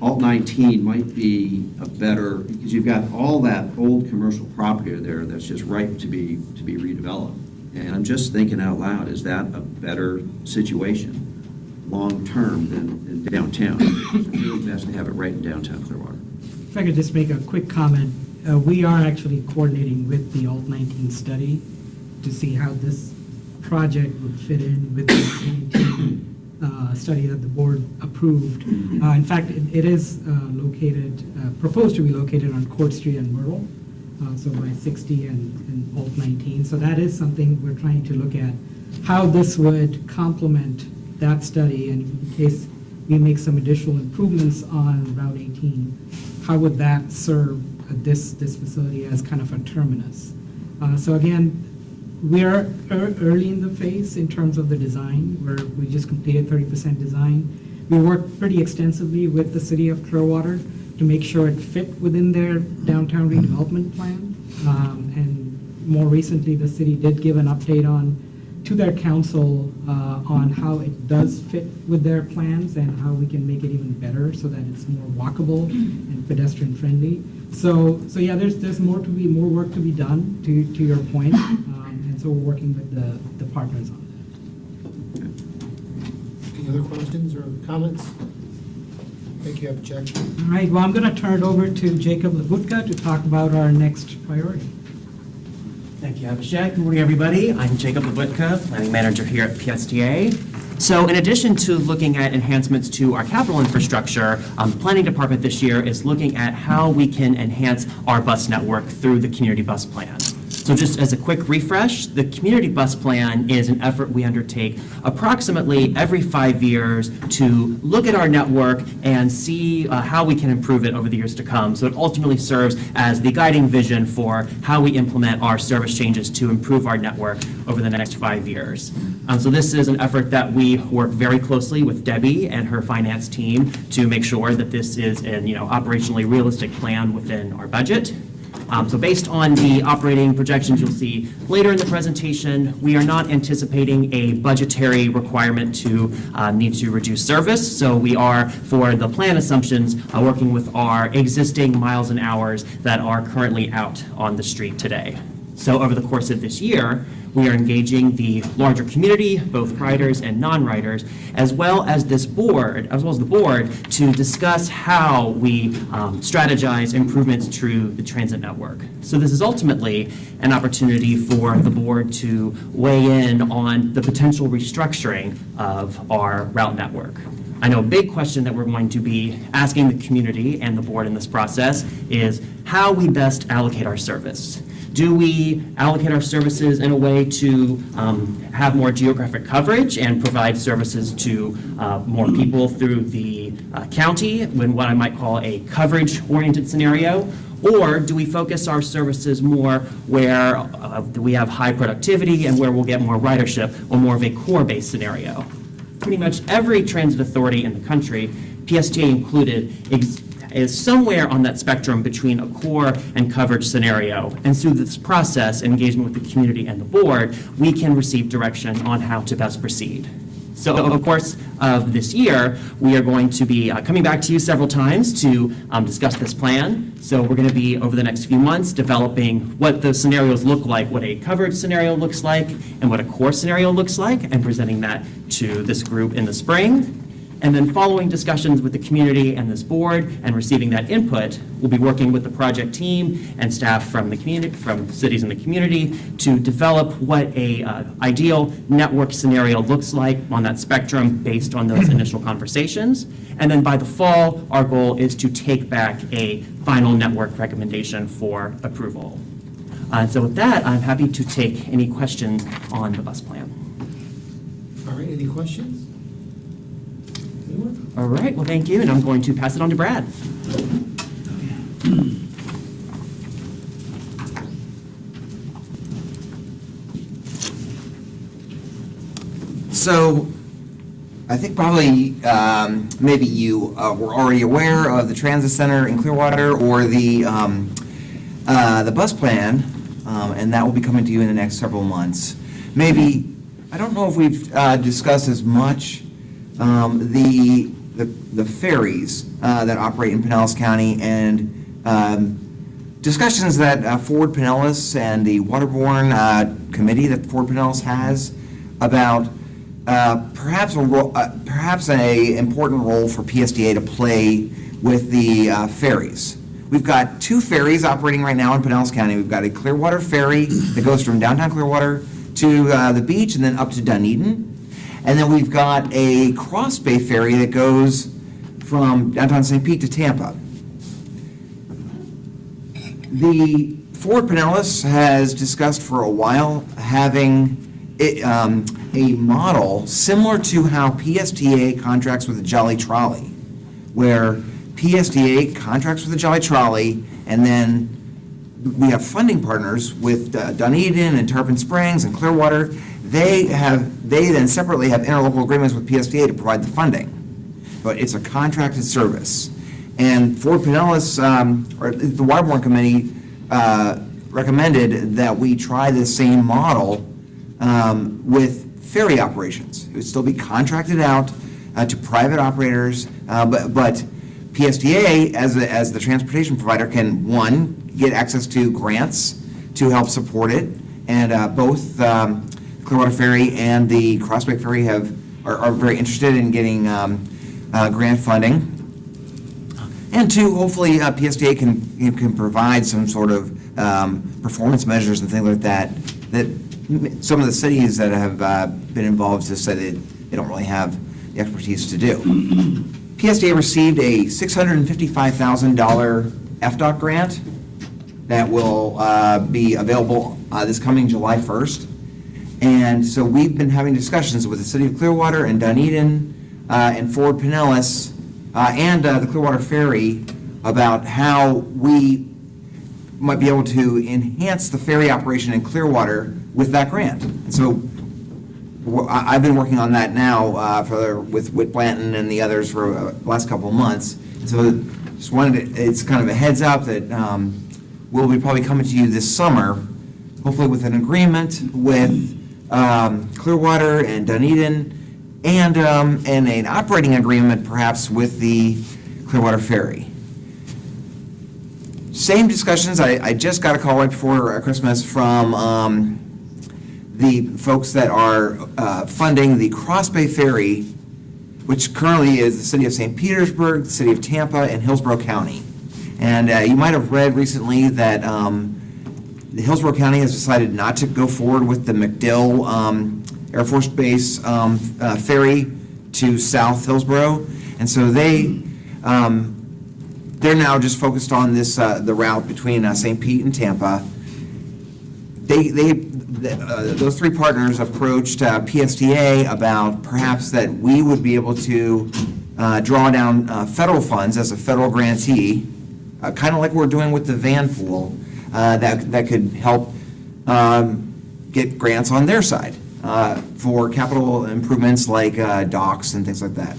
Alt 19 might be a better, because you've got all that old commercial property there that's just ripe to be redeveloped. And I'm just thinking out loud, is that a better situation long-term than downtown? It's really best to have it right in downtown Clearwater. If I could just make a quick comment, we are actually coordinating with the Alt 19 study to see how this project would fit in with the study that the board approved. In fact, it is proposed to be located on Court Street and Myrtle, so by 60 and Alt 19. So that is something we're trying to look at, how this would complement that study, and in case we make some additional improvements on Route 18, how would that serve this facility as kind of a terminus? So again, we are early in the phase in terms of the design, where we just completed 30% design. We worked pretty extensively with the city of Clearwater to make sure it fit within their downtown redevelopment plan. And more recently, the city did give an update to their council on how it does fit with their plans and how we can make it even better so that it's more walkable and pedestrian friendly. So yeah, there's more work to be done, to your point, and so we're working with the partners on that. Any other questions or comments? Thank you, Jack. All right, well, I'm going to turn it over to Jacob Labutka to talk about our next priority. Thank you, Abhishek. Good morning, everybody. I'm Jacob Labutka, Planning Manager here at PSTA. So in addition to looking at enhancements to our capital infrastructure, the Planning Department this year is looking at how we can enhance our bus network through the Community Bus Plan. So just as a quick refresh, the Community Bus Plan is an effort we undertake approximately every 5 years to look at our network and see how we can improve it over the years to come. So it ultimately serves as the guiding vision for how we implement our service changes to improve our network over the next 5 years. So this is an effort that we work very closely with Debbie and her finance team to make sure that this is an operationally realistic plan within our budget. So based on the operating projections you'll see later in the presentation, we are not anticipating a budgetary requirement to need to reduce service. So we are, for the plan assumptions, working with our existing miles and hours that are currently out on the street today. So over the course of this year, we are engaging the larger community, both riders and non-riders, as well as the board, to discuss how we strategize improvements to the transit network. So this is ultimately an opportunity for the board to weigh in on the potential restructuring of our route network. I know a big question that we're going to be asking the community and the board in this process is how we best allocate our service. Do we allocate our services in a way to have more geographic coverage and provide services to more people through the county in what I might call a coverage-oriented scenario? Or do we focus our services more where we have high productivity and where we'll get more ridership, or more of a core-based scenario? Pretty much every transit authority in the country, PSTA included, is somewhere on that spectrum between a core and coverage scenario. And through this process, engagement with the community and the board, we can receive direction on how to best proceed. So over the course of this year, we are going to be coming back to you several times to discuss this plan. So we're going to be, over the next few months, developing what those scenarios look like, what a coverage scenario looks like, and what a core scenario looks like, and presenting that to this group in the spring. And then following discussions with the community and this board and receiving that input, we'll be working with the project team and staff from the community, from cities in the community, to develop what a ideal network scenario looks like on that spectrum based on those initial conversations. And then by the fall, our goal is to take back a final network recommendation for approval. So with that, I'm happy to take any questions on the bus plan. All right, any questions? All right, well, thank you, and I'm going to pass it on to Brad. So, I think probably, maybe you were already aware of the transit center in Clearwater or the bus plan, and that will be coming to you in the next several months. Maybe, I don't know if we've discussed as much the ferries that operate in Pinellas County and discussions that Ford Pinellas and the Waterborne Committee that Ford Pinellas has about perhaps a important role for PSDA to play with the ferries. We've got two ferries operating right now in Pinellas County. We've got a Clearwater ferry that goes from downtown Clearwater to the beach and then up to Dunedin. And then we've got a Cross Bay ferry that goes from downtown St. Pete to Tampa. The Ford Pinellas has discussed for a while having a model similar to how PSTA contracts with the Jolly Trolley, where PSTA contracts with the Jolly Trolley, and then we have funding partners with Dunedin and Tarpon Springs and Clearwater. They then separately have interlocal agreements with PSTA to provide the funding, but it's a contracted service. And Ford Pinellas, or the Waterborne Committee, recommended that we try the same model with ferry operations. It would still be contracted out to private operators, but PSDA, as the transportation provider, can, one, get access to grants to help support it, and both Clearwater Ferry and the Cross Bay Ferry are very interested in getting grant funding. And two, hopefully PSDA can provide some sort of performance measures and things like that some of the cities that have been involved just said they don't really have the expertise to do. PSDA received a $655,000 FDOT grant that will be available this coming July 1st. And so we've been having discussions with the City of Clearwater and Dunedin and Ford Pinellas and the Clearwater Ferry about how we might be able to enhance the ferry operation in Clearwater with that grant. And so I've been working on that now with Whit Blanton and the others for the last couple of months. So just wanted to, it's kind of a heads up that we'll be probably coming to you this summer, hopefully with an agreement with Clearwater and Dunedin and an operating agreement perhaps with the Clearwater Ferry. Same discussions. I just got a call right before Christmas from the folks that are funding the Cross Bay Ferry, which currently is the City of St. Petersburg, the City of Tampa, and Hillsborough County. And you might have read recently that the Hillsborough County has decided not to go forward with the MacDill Air Force Base ferry to South Hillsborough. And so they're now just focused on this the route between St. Pete and Tampa. Those three partners approached PSTA about perhaps that we would be able to draw down federal funds as a federal grantee, kind of like we're doing with the van pool, that could help get grants on their side for capital improvements like docks and things like that.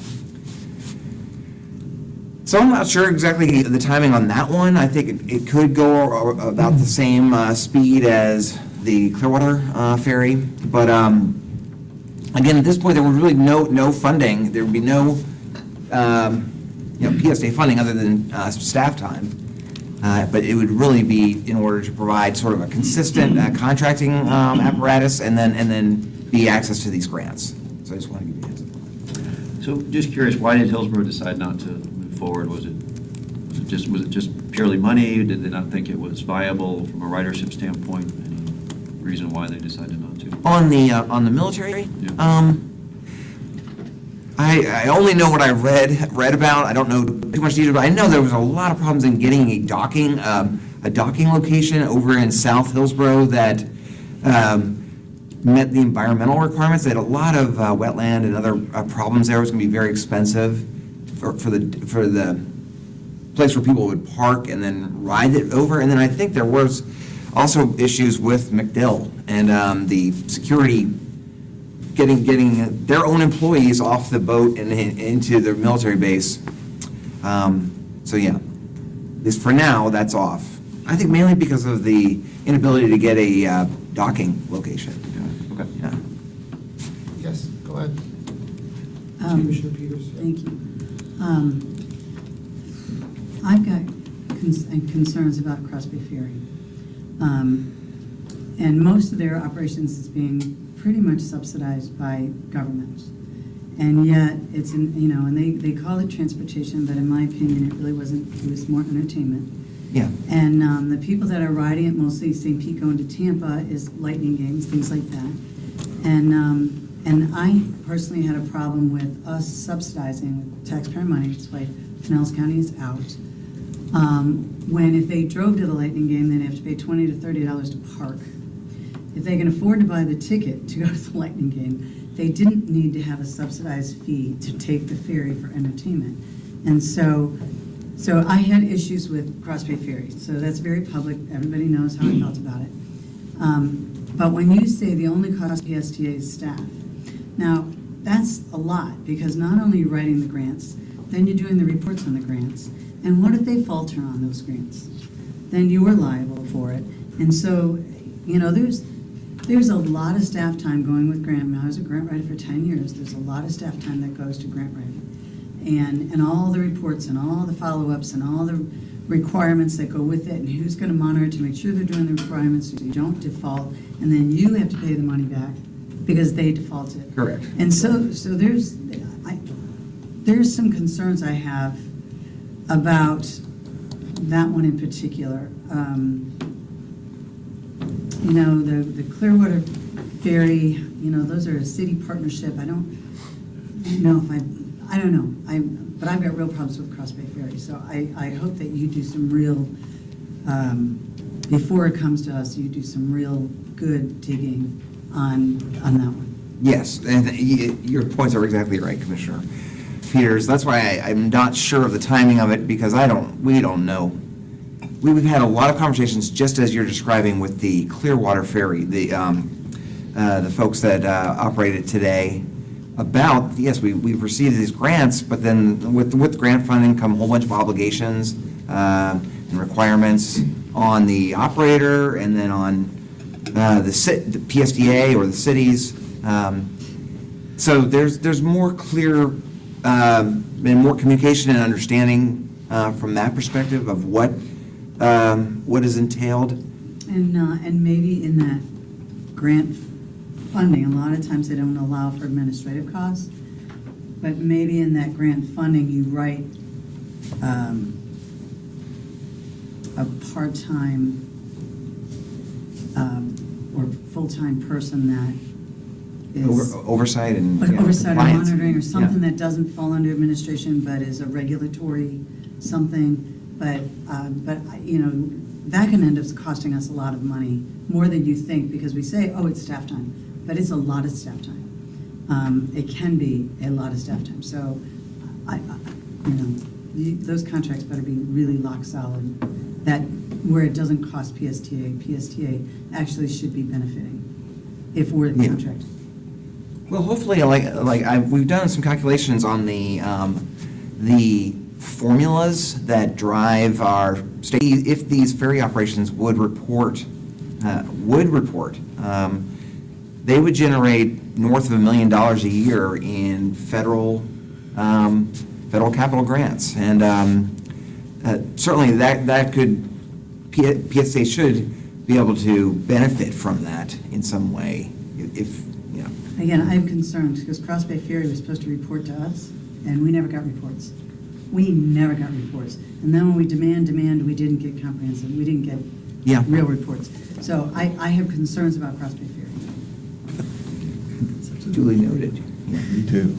So I'm not sure exactly the timing on that one. I think it could go about the same speed as the Clearwater ferry, but again, at this point, there was really no funding. There would be no PSA funding other than staff time, but it would really be in order to provide sort of a consistent contracting apparatus and then be access to these grants. So I just want to give you a heads up. So just curious, why did Hillsborough decide not to move forward? Was it just purely money? Did they not think it was viable from a ridership standpoint? Any reason why they decided not to? On the military, Yeah. I only know what I read about. I don't know too much detail, but I know there was a lot of problems in getting a docking location over in South Hillsborough that met the environmental requirements. They had a lot of wetland and other problems there. It was going to be very expensive for the place where people would park and then ride it over. And then I think there was also issues with MacDill and the security, getting their own employees off the boat and into their military base. So yeah, at least for now, that's off. I think mainly because of the inability to get a docking location. Okay. Yeah. Yes, go ahead. Commissioner Peters. Thank you. I've got concerns about Crosby Ferry. And most of their operations is being pretty much subsidized by government. And yet, it's, and they call it transportation, but in my opinion, it really wasn't, it was more entertainment. Yeah. And the people that are riding it, mostly St. Pete going to Tampa, is lightning games, things like that. And I personally had a problem with us subsidizing with taxpayer money, that's why Pinellas County is out. When if they drove to the lightning game, they'd have to pay $20 to $30 to park. If they can afford to buy the ticket to go to the lightning game, they didn't need to have a subsidized fee to take the ferry for entertainment. And so I had issues with Crosby Ferry, so that's very public, everybody knows how I felt about it. But when you say the only cost PSTA is staff, now that's a lot, because not only are you writing the grants, then you're doing the reports on the grants, and what if they falter on those grants? Then you are liable for it. And so, there's a lot of staff time going with grant. I was a grant writer for 10 years. There's a lot of staff time that goes to grant writing. And all the reports and all the follow-ups and all the requirements that go with it, and who's going to monitor to make sure they're doing the requirements so you don't default, and then you have to pay the money back because they defaulted. Correct. And so there's some concerns I have about that one in particular. The Clearwater Ferry, those are a city partnership. I don't know. But I've got real problems with Cross Bay Ferry. So I hope that you do some real, before it comes to us, you do some real good digging on that one. Yes, and your points are exactly right, Commissioner Peters. That's why I'm not sure of the timing of it, because we don't know. We've had a lot of conversations, just as you're describing, with the Clearwater Ferry, the folks that operate it today, about, yes, we've received these grants, but then with grant funding come a whole bunch of obligations and requirements on the operator, and then on the PSDA or the cities. So there's more clear and more communication and understanding from that perspective of what is entailed. And maybe in that grant funding, a lot of times they don't allow for administrative costs, but maybe in that grant funding you write a part-time or full-time person that is Oversight and oversight or compliance. monitoring, or something Yeah. that doesn't fall under administration but is a regulatory something. But that can end up costing us a lot of money, more than you think, because we say, oh, it's staff time, but it's a lot of staff time. It can be a lot of staff time. So, those contracts better be really lock solid, that where it doesn't cost PSTA actually should be benefiting if we're the contract. Well, hopefully, we've done some calculations on the formulas that drive our state. If these ferry operations would report, they would generate north of $1 million a year in federal capital grants, and certainly that could, PSA should be able to benefit from that in some way. Again, I have concerns because Cross Bay Ferry was supposed to report to us, and we never got reports. And then when we demand, we didn't get comprehensive. We didn't get real reports. So I have concerns about Cross Bay Ferry. Duly noted. Me too.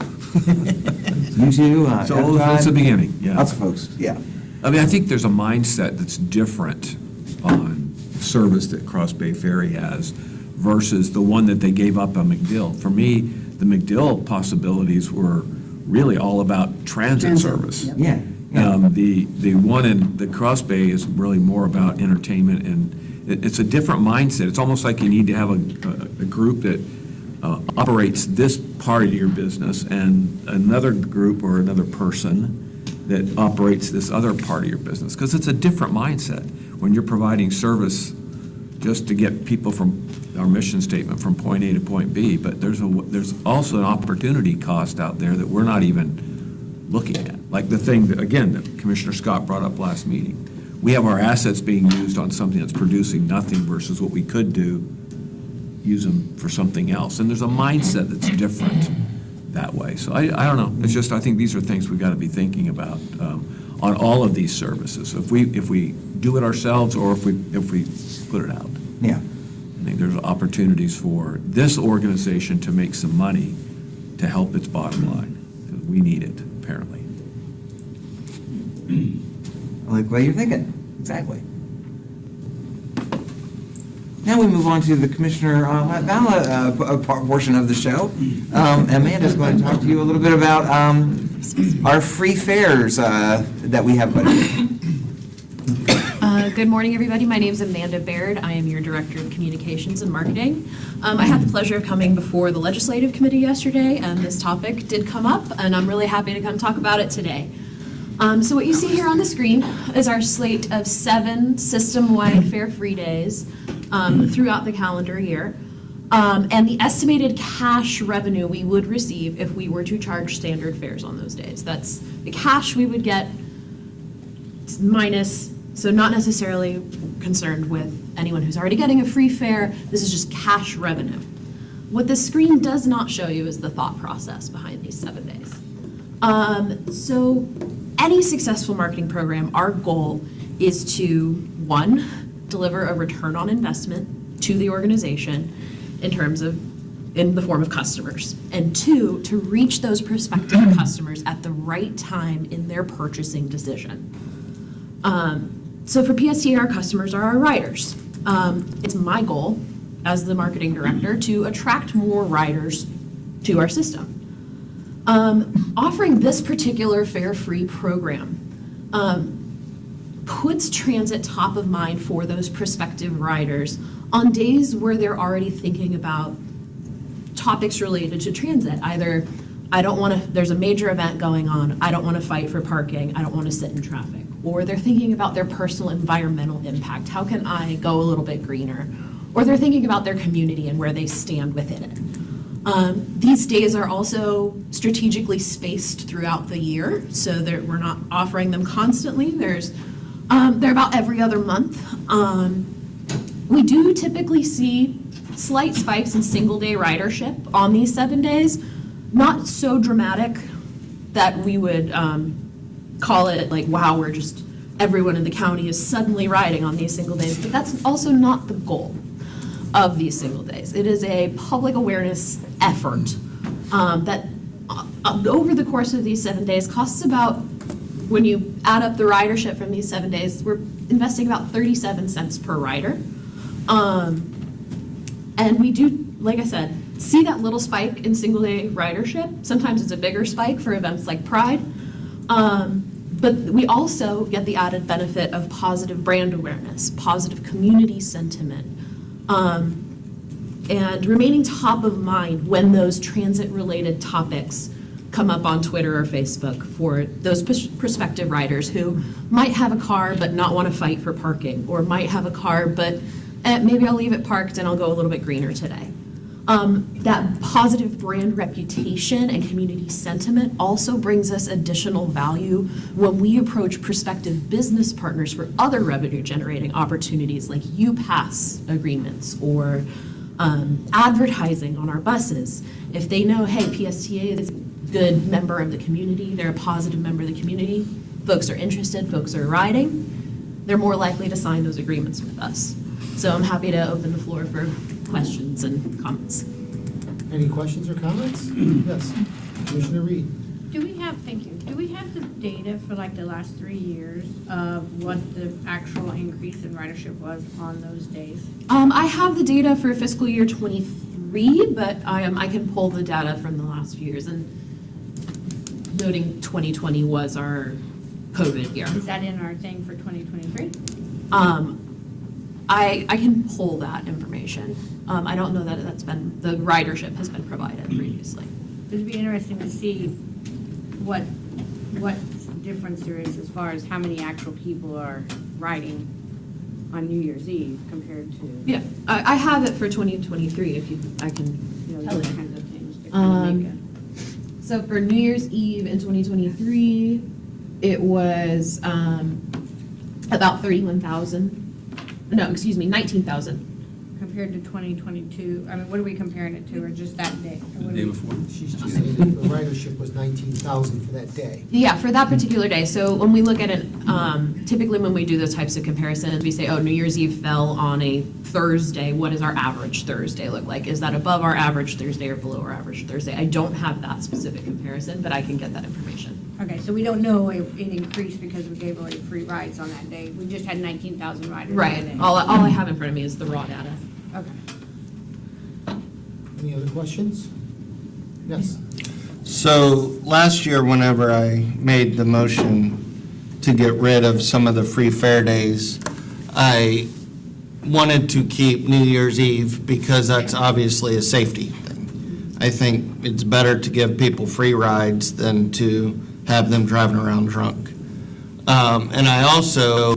You too. So that's the beginning, yeah. Lots of folks, yeah. I mean, I think there's a mindset that's different on service that Cross Bay Ferry has versus the one that they gave up on McDill. For me, the McDill possibilities were really all about transit service. Yep. Yeah. The one in the Cross Bay is really more about entertainment, and it's a different mindset. It's almost like you need to have a group that operates this part of your business and another group or another person that operates this other part of your business, because it's a different mindset when you're providing service just to get people from our mission statement from point A to point B, but there's also an opportunity cost out there that we're not even looking at. Like the thing, that, again, that Commissioner Scott brought up last meeting. We have our assets being used on something that's producing nothing versus what we could do, use them for something else. And there's a mindset that's different that way. So I don't know. It's just, I think these are things we've got to be thinking about on all of these services. If we do it ourselves or if we put it out. Yeah. I think there's opportunities for this organization to make some money to help its bottom line. 'Cause we need it, apparently. I like the way you're thinking. Exactly. Now we move on to the Commissioner Vala portion of the show. Amanda's going to talk to you a little bit about our free fares that we have budgeted. Good morning, everybody. My name is Amanda Baird. I am your Director of Communications and Marketing. I had the pleasure of coming before the Legislative Committee yesterday, and this topic did come up, and I'm really happy to come talk about it today. So what you see here on the screen is our slate of 7 system-wide fare-free days throughout the calendar year, and the estimated cash revenue we would receive if we were to charge standard fares on those days. That's the cash we would get minus, so not necessarily concerned with anyone who's already getting a free fare. This is just cash revenue. What the screen does not show you is the thought process behind these 7 days. So any successful marketing program, our goal is to, 1, deliver a return on investment to the organization in the form of customers, and 2, to reach those prospective customers at the right time in their purchasing decision. So for PSTA, our customers are our riders. It's my goal as the marketing director to attract more riders to our system. Offering this particular fare-free program puts transit top of mind for those prospective riders on days where they're already thinking about topics related to transit. Either, there's a major event going on, I don't want to fight for parking, I don't want to sit in traffic. Or they're thinking about their personal environmental impact, how can I go a little bit greener? Or they're thinking about their community and where they stand within it. These days are also strategically spaced throughout the year, so we're not offering them constantly. They're about every other month. We do typically see slight spikes in single-day ridership on these 7 days, not so dramatic that we would call it like, wow, everyone in the county is suddenly riding on these single days, but that's also not the goal of these single days. It is a public awareness effort that over the course of these 7 days costs about, when you add up the ridership from these 7 days, we're investing about 37 cents per rider. And we do, like I said, see that little spike in single day ridership. Sometimes it's a bigger spike for events like Pride. But we also get the added benefit of positive brand awareness, positive community sentiment, and remaining top of mind when those transit-related topics come up on Twitter or Facebook for those prospective riders who might have a car but not want to fight for parking, or might have a car but maybe I'll leave it parked and I'll go a little bit greener today. That positive brand reputation and community sentiment also brings us additional value when we approach prospective business partners for other revenue-generating opportunities like UPass agreements or advertising on our buses. If they know, hey, PSTA is a good member of the community, they're a positive member of the community, folks are interested, folks are riding, they're more likely to sign those agreements with us. So I'm happy to open the floor for questions and comments. Any questions or comments? Yes, Commissioner Reed. Do we have, thank you, do we have the data for like the last 3 years of what the actual increase in ridership was on those days? I have the data for fiscal year '23, but I can pull the data from the last few years, and noting 2020 was our COVID year. Is that in our thing for 2023? I can pull that information. I don't know that the ridership has been provided previously. It would be interesting to see what difference there is as far as how many actual people are riding on New Year's Eve compared to. Yeah, I have it for 2023 if I can tell those you. kinds of things to kind of make So for New Year's Eve in 2023, it was about 19,000. compared to 2022, I mean, what are we comparing it to, or just that day? Or what The do day we- before. She's just saying that the ridership was 19,000 for that day. Yeah, for that particular day. So when we look at it, typically when we do those types of comparisons, we say, oh, New Year's Eve fell on a Thursday. What does our average Thursday look like? Is that above our average Thursday or below our average Thursday? I don't have that specific comparison, but I can get that information. Okay, so we don't know it increased because we gave away free rides on that day. We just had 19,000 riders on that Right. day. All I have in front of me is the raw data. Okay. Any other questions? Yes. So last year, whenever I made the motion to get rid of some of the free fare days, I wanted to keep New Year's Eve because that's obviously a safety thing. I think it's better to give people free rides than to have them driving around drunk. And I also,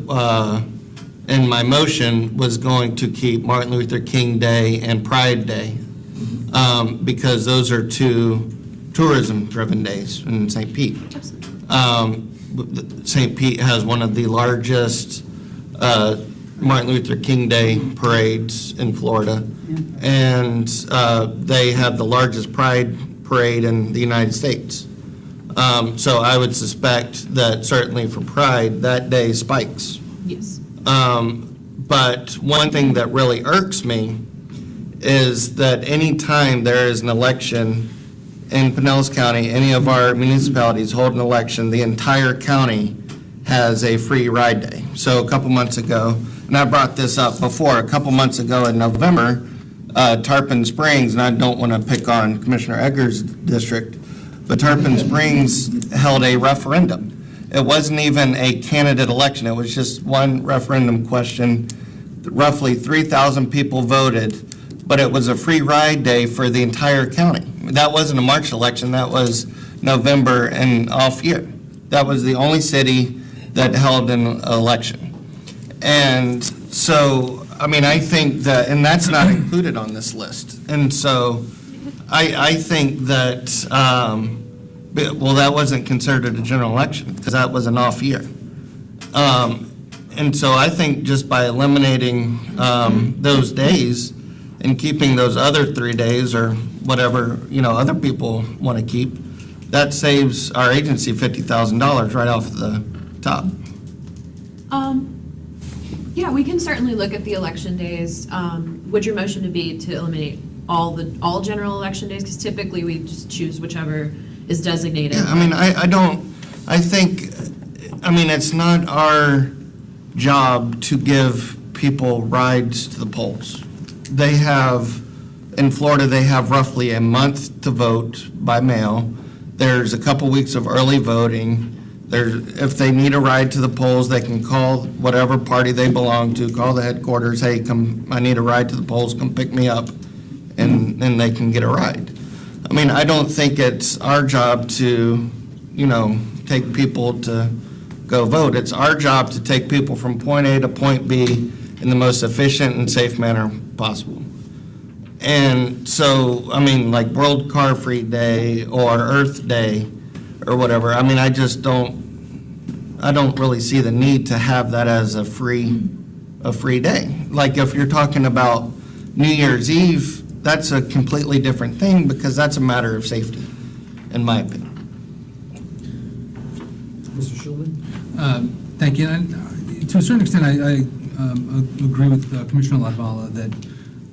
in my motion, was going to keep Martin Luther King Day and Pride Day because those are two tourism-driven days in St. Pete. St. Pete has one of the largest Martin Luther King Day parades in Florida, and they have the largest Pride parade in the United States. So I would suspect that certainly for Pride, that day spikes. Yes. But one thing that really irks me is that any time there is an election in Pinellas County, any of our municipalities hold an election, the entire county has a free ride day. So a couple months ago, and I brought this up before, a couple months ago in November, Tarpon Springs, and I don't want to pick on Commissioner Eggers' district, but Tarpon Springs held a referendum. It wasn't even a candidate election. It was just one referendum question. Roughly 3,000 people voted, but it was a free ride day for the entire county. That wasn't a March election. That was November and off year. That was the only city that held an election. And so, I mean, I think that, and that's not included on this list. And so I think that, well, that wasn't considered a general election because that was an off year. And so I think just by eliminating those days and keeping those other 3 days or whatever, other people want to keep, that saves our agency $50,000 right off the top. Yeah, we can certainly look at the election days. Would your motion to be to eliminate all general election days? Because typically we just choose whichever is designated. Yeah, I mean, I think, it's not our job to give people rides to the polls. They have, in Florida, they have roughly a month to vote by mail. There's a couple weeks of early voting. If they need a ride to the polls, they can call whatever party they belong to, call the headquarters, hey, I need a ride to the polls, come pick me up, and then they can get a ride. I don't think it's our job to, take people to go vote. It's our job to take people from point A to point B in the most efficient and safe manner possible. And so, like World Car Free Day or Earth Day or whatever, I don't really see the need to have that as a free day. Like if you're talking about New Year's Eve, that's a completely different thing because that's a matter of safety, in my opinion. Mr. Schulman? Thank you. And to a certain extent, I agree with Commissioner Latvala that,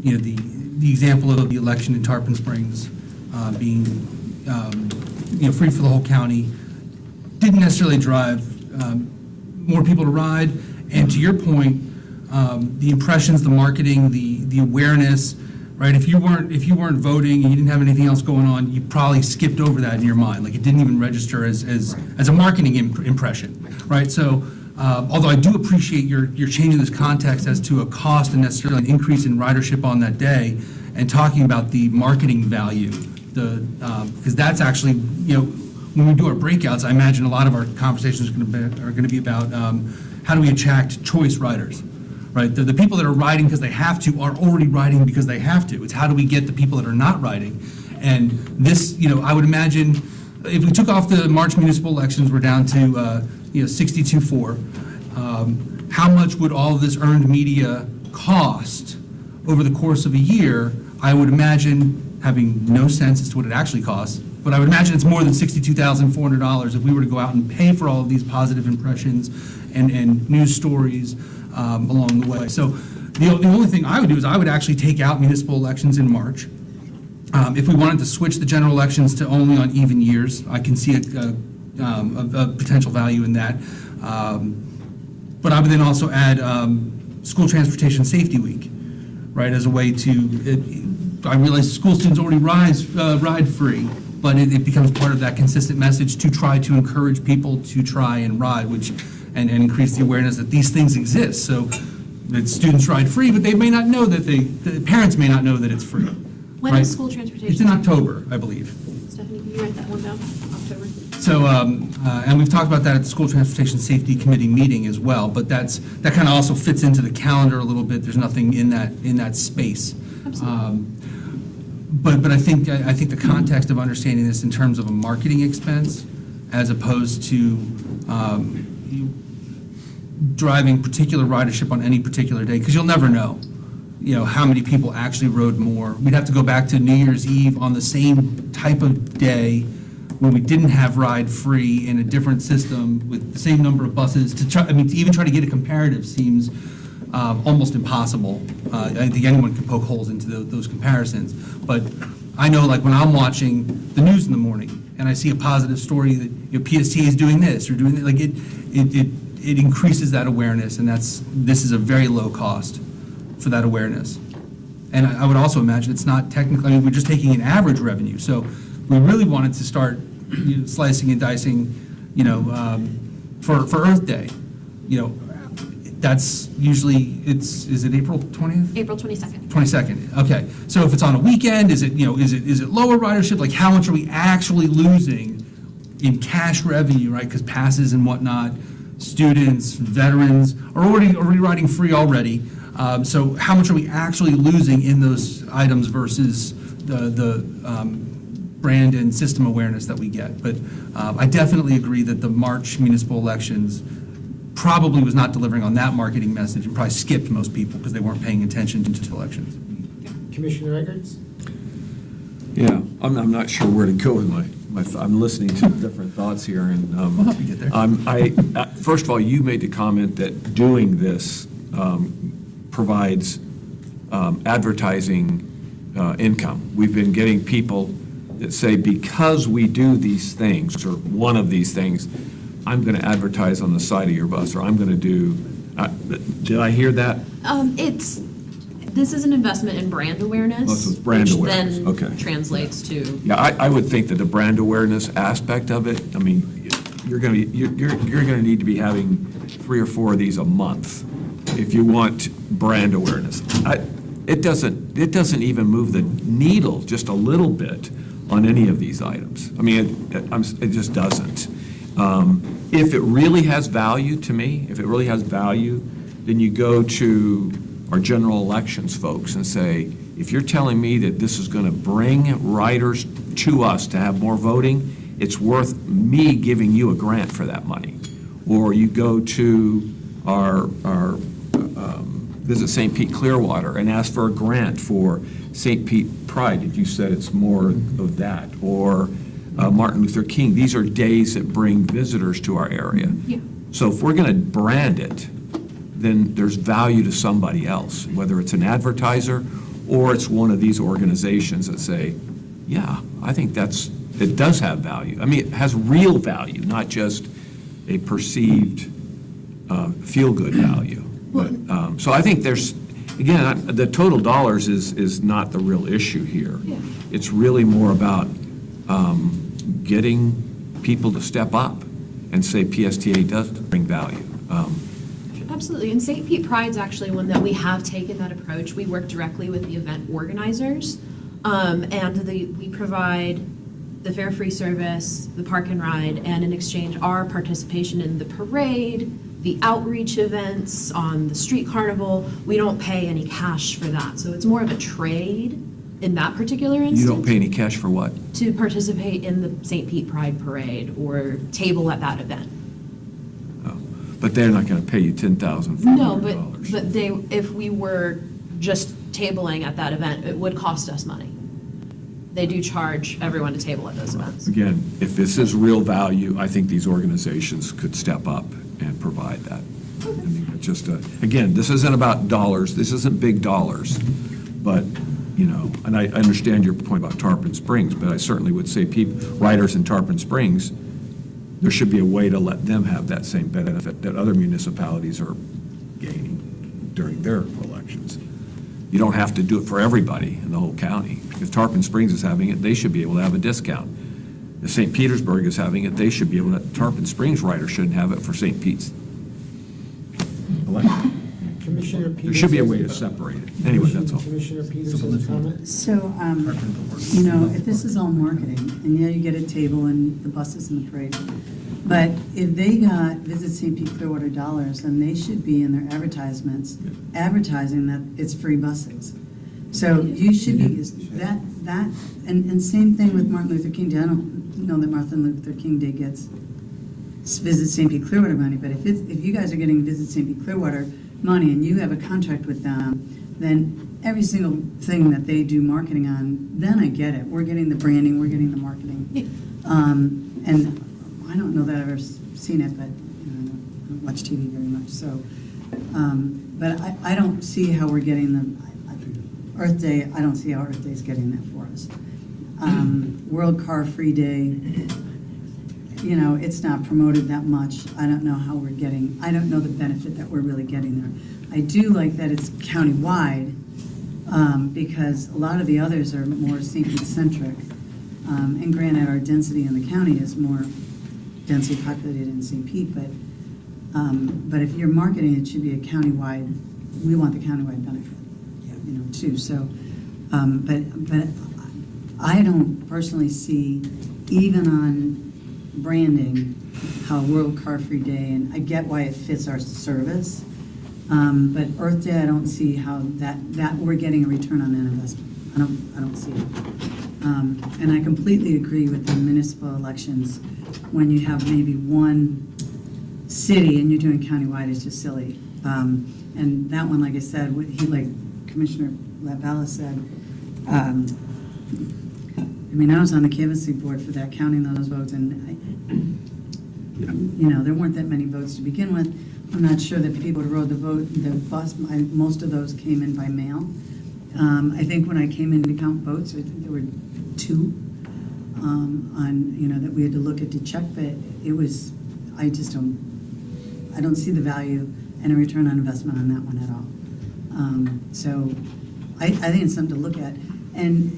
the example of the election in Tarpon Springs being free for the whole county, didn't necessarily drive more people to ride. And to your point, the impressions, the marketing, the awareness, right? If you weren't voting and you didn't have anything else going on, you probably skipped over that in your mind. Like, it didn't even register as a marketing impression, right? So, although I do appreciate your changing this context as to a cost and necessarily an increase in ridership on that day, and talking about the marketing value, because that's actually, when we do our breakouts, I imagine a lot of our conversations are going to be about how do we attract choice riders, right? The people that are riding because they have to are already riding because they have to. It's how do we get the people that are not riding? And this, I would imagine, if we took off the March municipal elections, we're down to 62.4. How much would all of this earned media cost over the course of a year? I would imagine, having no sense as to what it actually costs, but I would imagine it's more than $62,400 if we were to go out and pay for all of these positive impressions and news stories along the way. So the only thing I would do is I would actually take out municipal elections in March. If we wanted to switch the general elections to only on even years, I can see a potential value in that. But I would then also add School Transportation Safety Week, right, as a way to, I realize school students already ride free, but it becomes part of that consistent message to try to encourage people to try and ride, and increase the awareness that these things exist. So that students ride free, but they may not know that the parents may not know that it's free. When right? is school transportation? It's in October, I believe. Stephanie, can you write that one down? October. So, and we've talked about that at the School Transportation Safety Committee meeting as well, but that kind of also fits into the calendar a little bit. There's nothing in that space. But I think the context of understanding this in terms of a marketing expense as opposed to driving particular ridership on any particular day, because you'll never know, how many people actually rode more. We'd have to go back to New Year's Eve on the same type of day when we didn't have ride free in a different system with the same number of buses to even try to get a comparative seems almost impossible. I think anyone can poke holes into those comparisons. But I know, like, when I'm watching the news in the morning and I see a positive story that PSTA is doing this or doing that, like it increases that awareness, and this is a very low cost for that awareness. And I would also imagine it's not technically, we're just taking an average revenue. So we really wanted to start slicing and dicing, for Earth Day, that's usually, is it April 20th? April 22nd. 22nd, okay. So if it's on a weekend, is it lower ridership? Like, how much are we actually losing in cash revenue, right? Because passes and whatnot, students, veterans are already riding free already. So how much are we actually losing in those items versus the brand and system awareness that we get? But I definitely agree that the March municipal elections probably was not delivering on that marketing message and probably skipped most people because they weren't paying attention to elections. Commissioner Eggerts? Yeah, I'm not sure where to go with my I'm listening to different thoughts here, and We'll help you get there. first of all, you made the comment that doing this provides advertising income. We've been getting people that say, because we do these things, or one of these things, I'm going to advertise on the side of your bus, or I'm going to do, did I hear that? This is an investment in brand awareness. Oh, so it's brand awareness, Which okay. then translates to. Yeah, I would think that the brand awareness aspect of it, I mean, you're going to need to be having 3 or 4 of these a month if you want brand awareness. It doesn't even move the needle just a little bit on any of these items. I mean, it just doesn't. If it really has value to me, then you go to our general elections folks and say, if you're telling me that this is going to bring riders to us to have more voting, it's worth me giving you a grant for that money. Or you go to our Visit St. Pete Clearwater and ask for a grant for St. Pete Pride, if you said it's more of that. Or Martin Luther King. These are days that bring visitors to our area. Yeah. So if we're going to brand it, then there's value to somebody else, whether it's an advertiser or it's one of these organizations that say, yeah, I think it does have value. I mean, it has real value, not just a perceived feel-good value. But, so I think there's, again, the total dollars is not the real issue here. Yeah. It's really more about getting people to step up and say PSTA does bring value. Absolutely, and St. Pete Pride's actually one that we have taken that approach. We work directly with the event organizers, and we provide the fare-free service, the park and ride, and in exchange, our participation in the parade, the outreach events, on the street carnival. We don't pay any cash for that, so it's more of a trade in that particular instance. You don't pay any cash for what? To participate in the St. Pete Pride Parade or table at that event. But they're not going to pay you $10,000. No, but if we were just tabling at that event, it would cost us money. They do charge everyone to table at those events. Again, if this is real value, I think these organizations could step up and provide that. I mean, it's just again, this isn't about dollars. This isn't big dollars, but and I understand your point about Tarpon Springs, but I certainly would say riders in Tarpon Springs, there should be a way to let them have that same benefit that other municipalities are gaining during their elections. You don't have to do it for everybody in the whole county. If Tarpon Springs is having it, they should be able to have a discount. If St. Petersburg is having it, they should be able to. Tarpon Springs riders shouldn't have it for St. Pete's election. Commissioner Peters. There should be a way to separate it. Anyway, that's all. Commissioner Peters has a comment? So, if this is all marketing, and yeah, you get a table and the buses and the parade, but if they got Visit St. Pete Clearwater dollars, then they should be in their advertisements advertising that it's free buses. So you should be, and same thing with Martin Luther King Day. I don't know that Martin Luther King Day gets Visit St. Pete Clearwater money, but if you guys are getting Visit St. Pete Clearwater money and you have a contract with them, then every single thing that they do marketing on, then I get it. We're getting the branding, we're getting the marketing. And I don't know that I've ever seen it, but I don't watch TV very much. So, but I don't see how we're getting the Earth Day. I don't see how Earth Day is getting that for us. World Car Free Day. It's not promoted that much. I don't know how we're getting, I don't know the benefit that we're really getting there. I do like that it's countywide, because a lot of the others are more St. Pete-centric. And granted, our density in the county is more densely populated in St. Pete, but if you're marketing, it should be a countywide, we want the countywide benefit, too. So, but I don't personally see, even on branding, how World Car Free Day, and I get why it fits our service, but Earth Day, I don't see how that we're getting a return on that investment. I don't see it. And I completely agree with the municipal elections. When you have maybe one city and you're doing countywide, it's just silly. And that one, like I said, like Commissioner LaValle said, I was on the canvassing board for that, counting those votes, and there weren't that many votes to begin with. I'm not sure that people who rode the bus, most of those came in by mail. I think when I came in to count votes, there were 2 that we had to look at to check, but I don't see the value and a return on investment on that one at all. So I think it's something to look at. And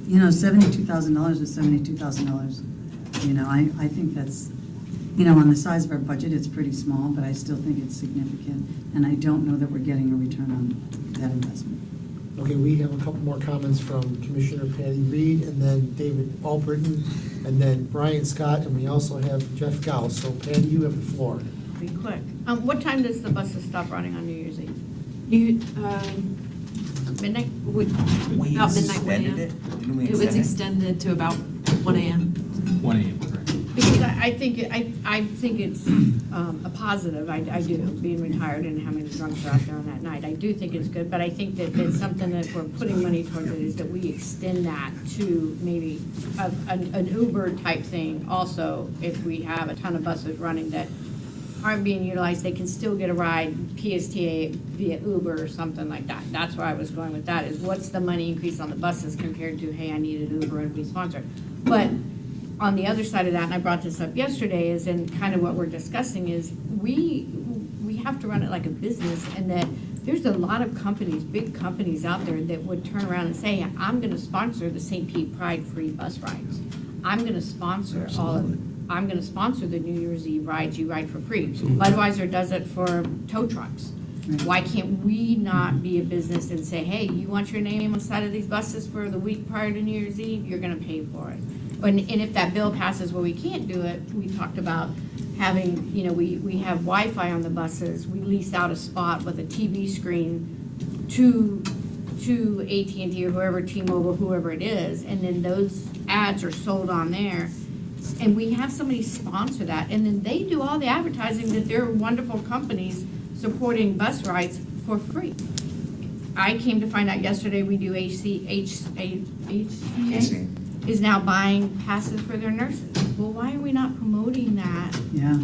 $72,000 is $72,000. I think that's, on the size of our budget, it's pretty small, but I still think it's significant. And I don't know that we're getting a return on that investment. Okay, we have a couple more comments from Commissioner Patty Reed, and then David Albritton, and then Brian Scott, and we also have Jeff Gauss. So Patty, you have the floor. Be quick. What time does the buses stop running on New Year's Eve? Midnight? About midnight, 1 a.m. It was extended to about 1 a.m. 1 a.m., correct. Because I think it's a positive. I do, being retired and how many drunks are out there on that night. I do think it's good, but I think that it's something that we're putting money towards it, is that we extend that to maybe an Uber type thing also, if we have a ton of buses running that aren't being utilized, they can still get a ride PSTA via Uber or something like that. That's where I was going with that, is what's the money increase on the buses compared to, hey, I need an Uber and be sponsored. But on the other side of that, and I brought this up yesterday, is in kind of what we're discussing, is we have to run it like a business, and that there's a lot of companies, big companies out there that would turn around and say, I'm gonna sponsor the St. Pete Pride free bus rides. I'm gonna sponsor I'm gonna sponsor the New Year's Eve rides you ride for free. Budweiser does it for tow trucks. Why can't we not be a business and say, hey, you want your name on the side of these buses for the week prior to New Year's Eve, you're gonna pay for it. And if that bill passes where we can't do it, we talked about having, you know, we have Wi-Fi on the buses, we lease out a spot with a TV screen to AT&T or whoever, T-Mobile, whoever it is, and then those ads are sold on there. And we have somebody sponsor that, and then they do all the advertising that they're wonderful companies supporting bus rides for free. I came to find out yesterday, we do HCA is now buying passes for their nurses. Well, why are we not promoting that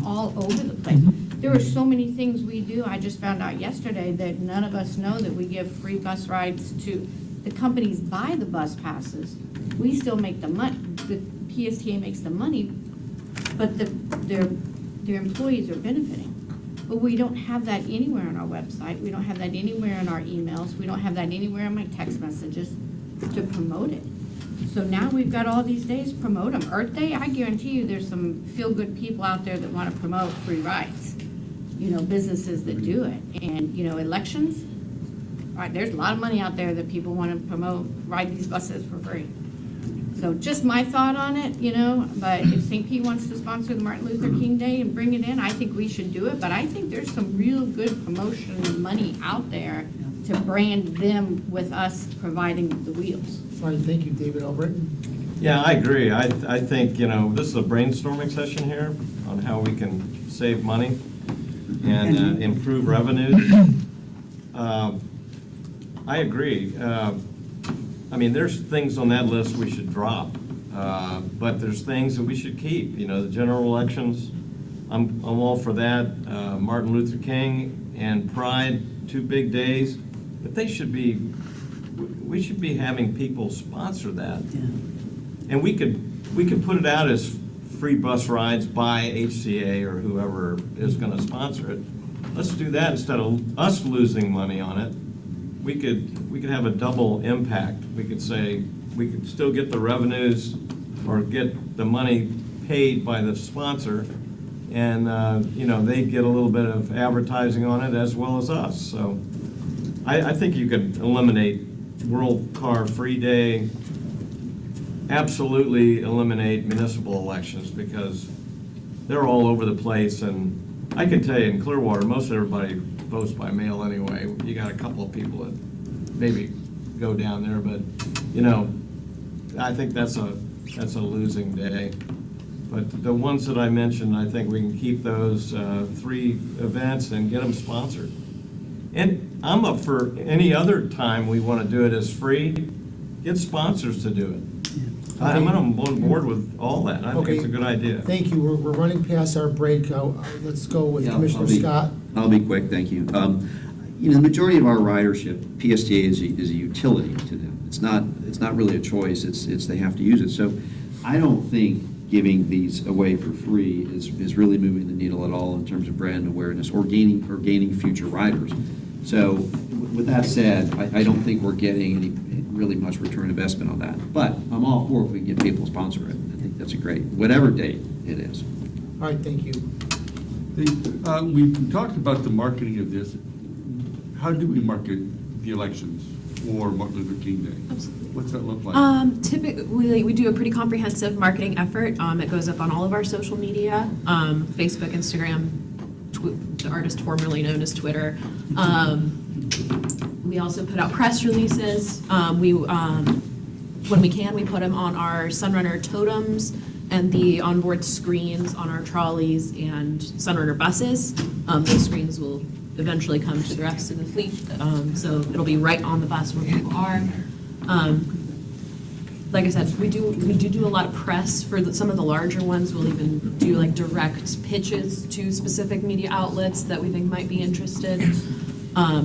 all over the place? There are so many things we do. I just found out yesterday that none of us know that we give free bus rides to, the companies buy the bus passes. We still make the money, the PSTA makes the money, but their employees are benefiting. But we don't have that anywhere on our website. We don't have that anywhere in our emails. We don't have that anywhere in my text messages to promote it. So now we've got all these days, promote them. Earth Day, I guarantee you there's some feel-good people out there that want to promote free rides. You know, businesses that do it. And, you know, elections, all right, there's a lot of money out there that people want to promote, ride these buses for free. So just my thought on it, you know, but if St. Pete wants to sponsor the Martin Luther King Day and bring it in, I think we should do it. But I think there's some real good promotion money out there to brand them with us providing the wheels. All right, thank you, David Albritton. Yeah, I agree. I think, you know, this is a brainstorming session here on how we can save money and improve revenues. I agree. I mean, there's things on that list we should drop, but there's things that we should keep. You know, the general elections, I'm all for that. Martin Luther King and Pride, 2 big days, but we should be having people sponsor that. And we could put it out as free bus rides by HCA or whoever is going to sponsor it. Let's do that instead of us losing money on it. We could have a double impact. We could say we could still get the revenues or get the money paid by the sponsor, and you know, they get a little bit of advertising on it as well as us. So I think you could eliminate World Car Free Day, absolutely eliminate municipal elections because they're all over the place. And I can tell you in Clearwater, most everybody votes by mail anyway. You got a couple of people that maybe go down there, but you know, I think that's a losing day. But the ones that I mentioned, I think we can keep those 3 events and get them sponsored. And I'm up for any other time we want to do it as free, get sponsors to do it. I'm on board with all that. I think it's a good idea. Thank you. We're running past our break. Let's go with Commissioner Scott. I'll be quick, thank you. You know, the majority of our ridership, PSTA is a utility to them. It's not really a choice. It's they have to use it. So I don't think giving these away for free is really moving the needle at all in terms of brand awareness or gaining future riders. So with that said, I don't think we're getting any really much return investment on that. But I'm all for if we can get people to sponsor it. I think that's a great, whatever date it is. All right, thank you. We talked about the marketing of this. How do we market the elections for Martin Luther King Day? What's that look like? Typically, we do a pretty comprehensive marketing effort. It goes up on all of our social media, Facebook, Instagram, the artist formerly known as Twitter. We also put out press releases. When we can, we put them on our Sunrunner totems and the onboard screens on our trolleys and Sunrunner buses. Those screens will eventually come to the rest of the fleet, so it'll be right on the bus where people are. like I said, we do a lot of press for some of the larger ones. We'll even do like direct pitches to specific media outlets that we think might be interested.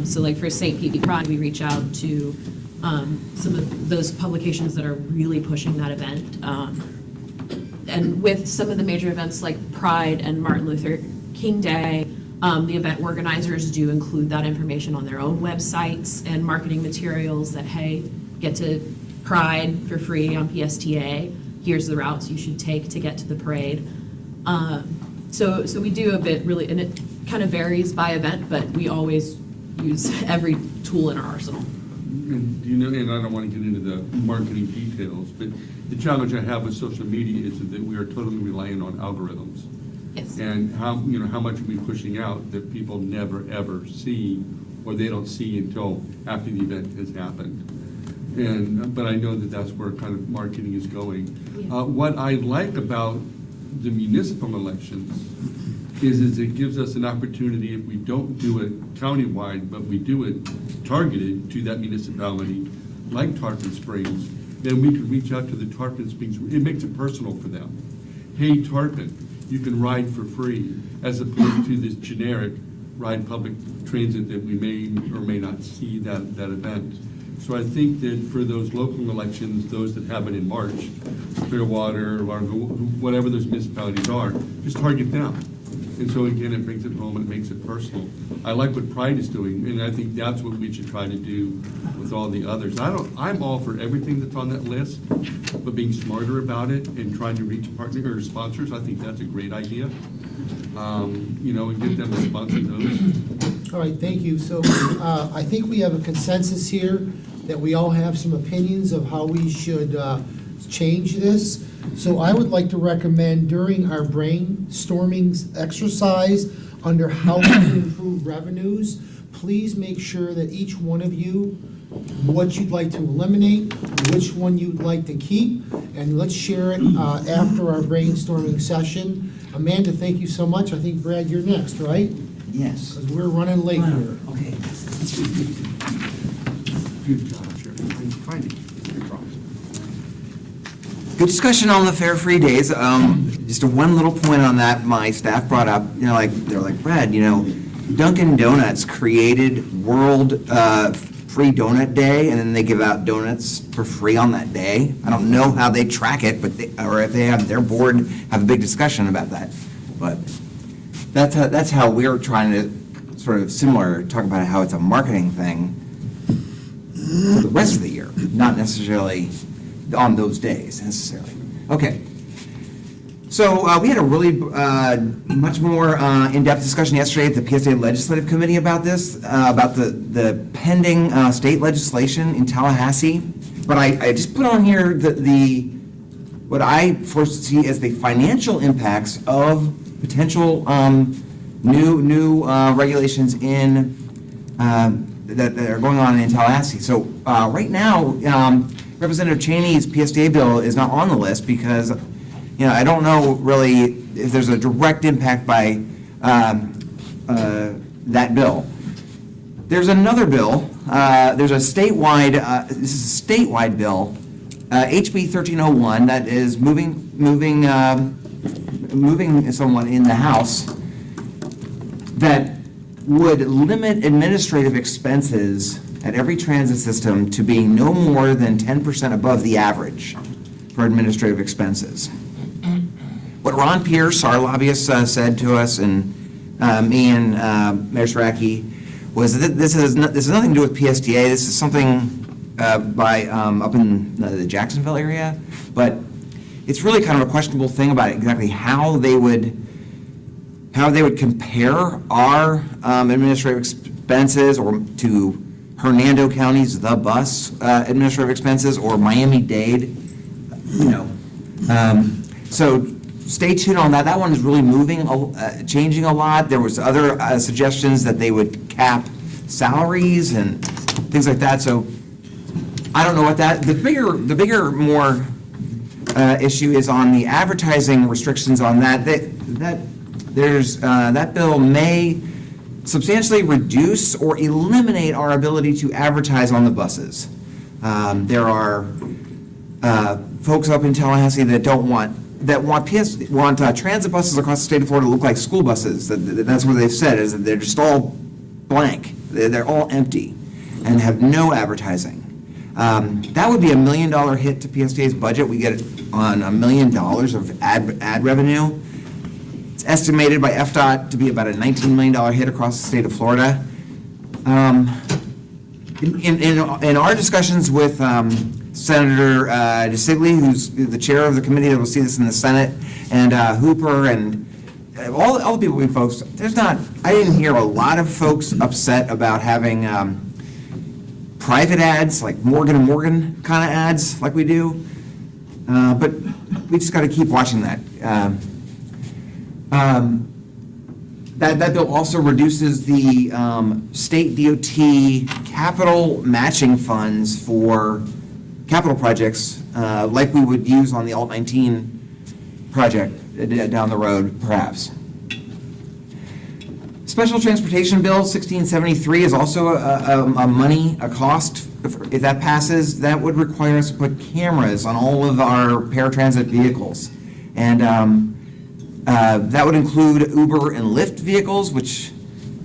So like for St. Pete Pride, we reach out to some of those publications that are really pushing that event. And with some of the major events like Pride and Martin Luther King Day, the event organizers do include that information on their own websites and marketing materials that, hey, get to Pride for free on PSTA. Here's the routes you should take to get to the parade. So we do a bit really, and it kind of varies by event, but we always use every tool in our arsenal. And you know, and I don't want to get into the marketing details, but the challenge I have with social media is that we are totally relying on algorithms. Yes. And how much are we pushing out that people never, ever see, or they don't see until after the event has happened. But I know that that's where kind of marketing is going. Yeah. What I like about the municipal elections is it gives us an opportunity, if we don't do it countywide, but we do it targeted to that municipality, like Tarpon Springs, then we can reach out to the Tarpon Springs. It makes it personal for them. Hey, Tarpon, you can ride for free, as opposed to this generic ride public transit that we may or may not see that event. So I think that for those local elections, those that happen in March, Clearwater, Largo, whatever those municipalities are, just target them. And so again, it brings it home and it makes it personal. I like what Pride is doing, and I think that's what we should try to do with all the others. I'm all for everything that's on that list, but being smarter about it and trying to reach partners or sponsors, I think that's a great idea. And get them to sponsor those. All right, thank you. So I think we have a consensus here that we all have some opinions of how we should change this. So I would like to recommend during our brainstorming exercise under how we can improve revenues, please make sure that each one of you, what you'd like to eliminate, which one you'd like to keep, and let's share it after our brainstorming session. Amanda, thank you so much. I think, Brad, you're next, right? Yes. Because we're running late here. Okay. Good job, Chair. I'm trying to keep it across. Good discussion on the Fair Free Days. Just one little point on that, my staff brought up, they're like, Brad, Dunkin' Donuts created World Free Donut Day, and then they give out donuts for free on that day. I don't know how they track it, or if they have their board have a big discussion about that. But that's how we're trying to sort of similar talk about how it's a marketing thing for the rest of the year, not necessarily on those days necessarily. Okay. So we had a really much more in-depth discussion yesterday at the PSA Legislative Committee about this, about the pending state legislation in Tallahassee. But I just put on here what I foresee as the financial impacts of potential new regulations that are going on in Tallahassee. So right now, Representative Cheney's PSTA bill is not on the list because I don't know really if there's a direct impact by that bill. There's another bill. There's a statewide. This is a statewide bill, HB 1301, that is moving someone in the House that would limit administrative expenses at every transit system to being no more than 10% above the average for administrative expenses. What Ron Pierce, our lobbyist, said to us, and me and Mayor Saraki, was that this has nothing to do with PSTA. This is something by up in the Jacksonville area, but it's really kind of a questionable thing about exactly how they would compare our administrative expenses or to Hernando County's The Bus administrative expenses or Miami-Dade, So stay tuned on that. That one is really changing a lot. There was other suggestions that they would cap salaries and things like that. So I don't know what the bigger more issue is on the advertising restrictions on that. That bill may substantially reduce or eliminate our ability to advertise on the buses. There are folks up in Tallahassee that want transit buses across the state of Florida to look like school buses. That's what they've said, is that they're just all blank. They're all empty and have no advertising. That would be $1 million hit to PSTA's budget. We get on $1 million of ad revenue. It's estimated by FDOT to be about a $19 million hit across the state of Florida. In our discussions with Senator DeSigley, who's the chair of the committee that will see this in the Senate, and Hooper and all the people we folks, I didn't hear a lot of folks upset about having private ads, like Morgan & Morgan kind of ads like we do. But we just got to keep watching that. That bill also reduces the state DOT capital matching funds for capital projects like we would use on the Alt-19 project down the road, perhaps. Special Transportation Bill 1673 is also a cost. If that passes, that would require us to put cameras on all of our paratransit vehicles. And that would include Uber and Lyft vehicles, which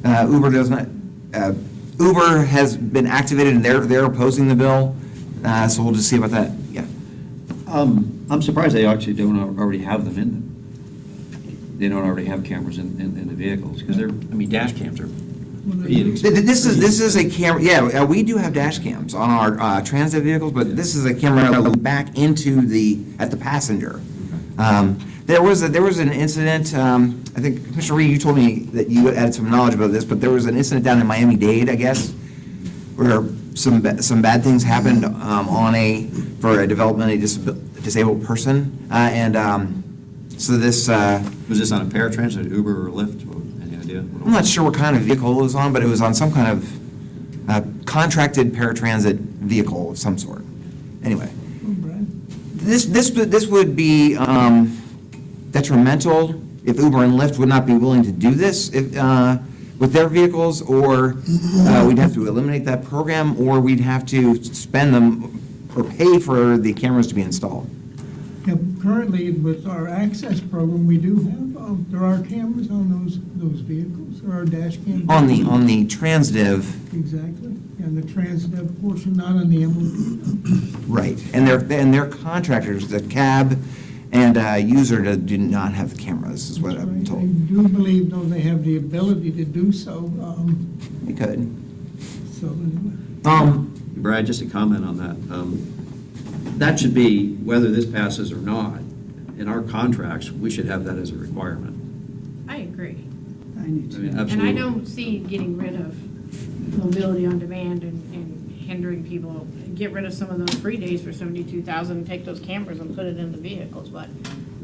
Uber does not. Uber has been activated, and they're opposing the bill. So we'll just see about that. Yeah. I'm surprised they actually don't already have them in them. They don't already have cameras in the vehicles, because dash cams are pretty inexpensive. This is a camera. Yeah, we do have dash cams on our transit vehicles, but this is a camera that look back into at the passenger. There was an incident. I think Commissioner Reed, you told me that you had some knowledge about this, but there was an incident down in Miami-Dade, I guess, where some bad things happened for a developmentally disabled person, so this was this on a paratransit, Uber or Lyft? Any idea? I'm not sure what kind of vehicle it was on, but it was on some kind of contracted paratransit vehicle of some sort. Anyway, this would be detrimental if Uber and Lyft would not be willing to do this with their vehicles, or we'd have to eliminate that program, or we'd have to spend them or pay for the cameras to be installed. Yeah, currently, with our access program, we do have, there are cameras on those vehicles, there are dash cams. On the Transdev. Exactly, and the Transdev portion, not on the MOD. Right, and their contractors, the cab and user do not have cameras, is what I've been told. I do believe, though, they have the ability to do so. They could. So, anyway. Brad, just a comment on that. That should be, whether this passes or not, in our contracts, we should have that as a requirement. I agree. I need to. And Absolutely. I don't see getting rid of mobility on demand and hindering people. Get rid of some of those free days for $72,000 and take those cameras and put it in the vehicles, but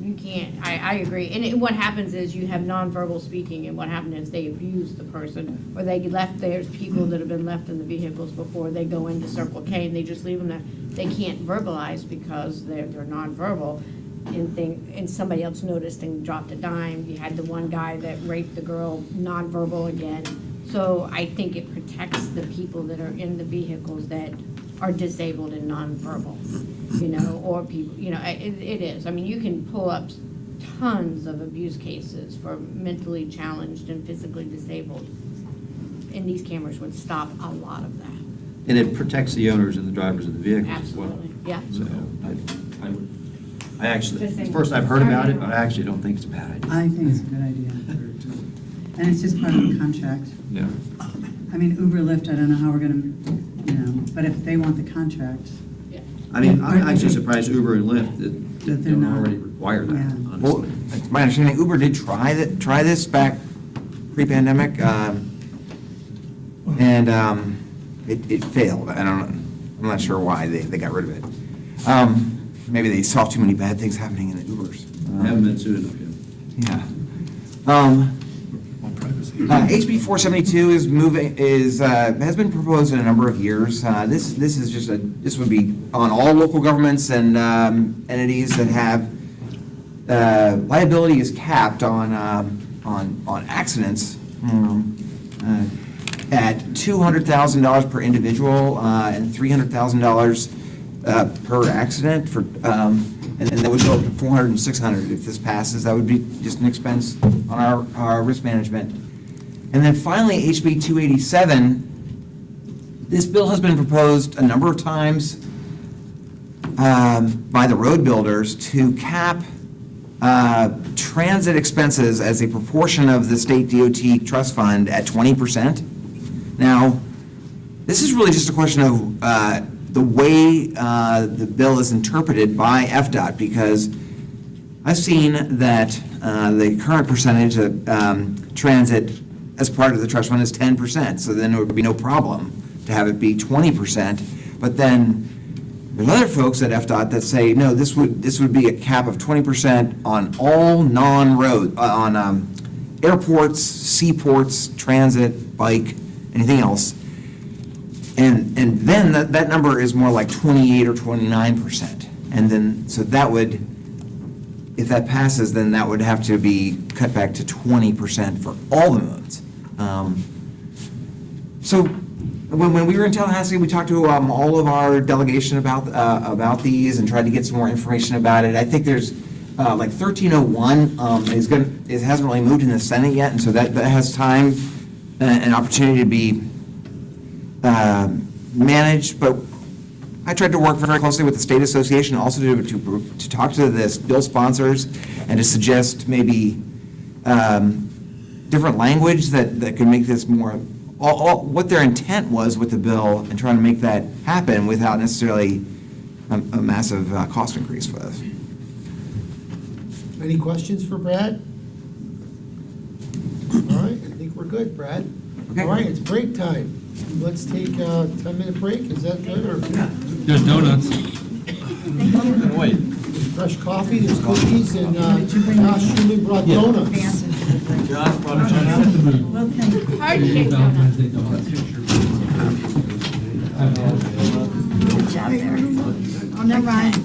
you can't, I agree. And what happens is you have nonverbal speaking, and what happened is they abuse the person, or there's people that have been left in the vehicles before they go into Circle K and they just leave them there. They can't verbalize because they're nonverbal, and somebody else noticed and dropped a dime. You had the one guy that raped the girl, nonverbal again. So I think it protects the people that are in the vehicles that are disabled and nonverbal, or people, it is. I mean, you can pull up tons of abuse cases for mentally challenged and physically disabled, and these cameras would stop a lot of that. And it protects the owners and the drivers of the vehicles as well. Absolutely, yeah. So I actually, it's the first I've heard about it, but I actually don't think it's a bad idea. I think it's a good idea. And it's just part of the contract. Yeah. I mean, Uber, Lyft, I don't know how we're gonna, but if they want the contract. I mean, I'm actually surprised Uber and Lyft that they're don't not. already require that, Yeah. Well, honestly. it's my understanding Uber did try this back pre-pandemic, and it failed. I'm not sure why they got rid of it. Maybe they saw too many bad things happening in the Ubers. Haven't been sued enough yet. Yeah. HB 472 has been proposed in a number of years. This would be on all local governments and entities that have liability is capped on accidents at $200,000 per individual and $300,000 per accident for, and that would go up to 400 and 600 if this passes. That would be just an expense on our risk management. And then finally, HB 287, this bill has been proposed a number of times by the road builders to cap transit expenses as a proportion of the state DOT trust fund at 20%. Now, this is really just a question of the way the bill is interpreted by FDOT, because I've seen that the current percentage of transit as part of the trust fund is 10%, so then there would be no problem to have it be 20%. But then there's other folks at FDOT that say, no, this would be a cap of 20% on all non-road, on airports, seaports, transit, bike, anything else. And then that number is more like 28 or 29%. And then, so that would, if that passes, then that would have to be cut back to 20% for all the modes. So when we were in Tallahassee, we talked to all of our delegation about these and tried to get some more information about it. I think there's like 1301 it hasn't really moved in the Senate yet, and so that has time and opportunity to be managed. But I tried to work very closely with the state association also to talk to this bill sponsors and to suggest maybe different language that could make this more, what their intent was with the bill, and trying to make that happen without necessarily a massive cost increase for us. Any questions for Brad? All right, I think we're good, Brad. Okay. All right, it's break time. Let's take a 10-minute break, is that good, or? There's donuts. Wait. Fresh coffee, there's cookies, and Josh Schuman brought donuts. Josh brought a donut. Hard-shaped donuts. Good job there. Oh, never mind.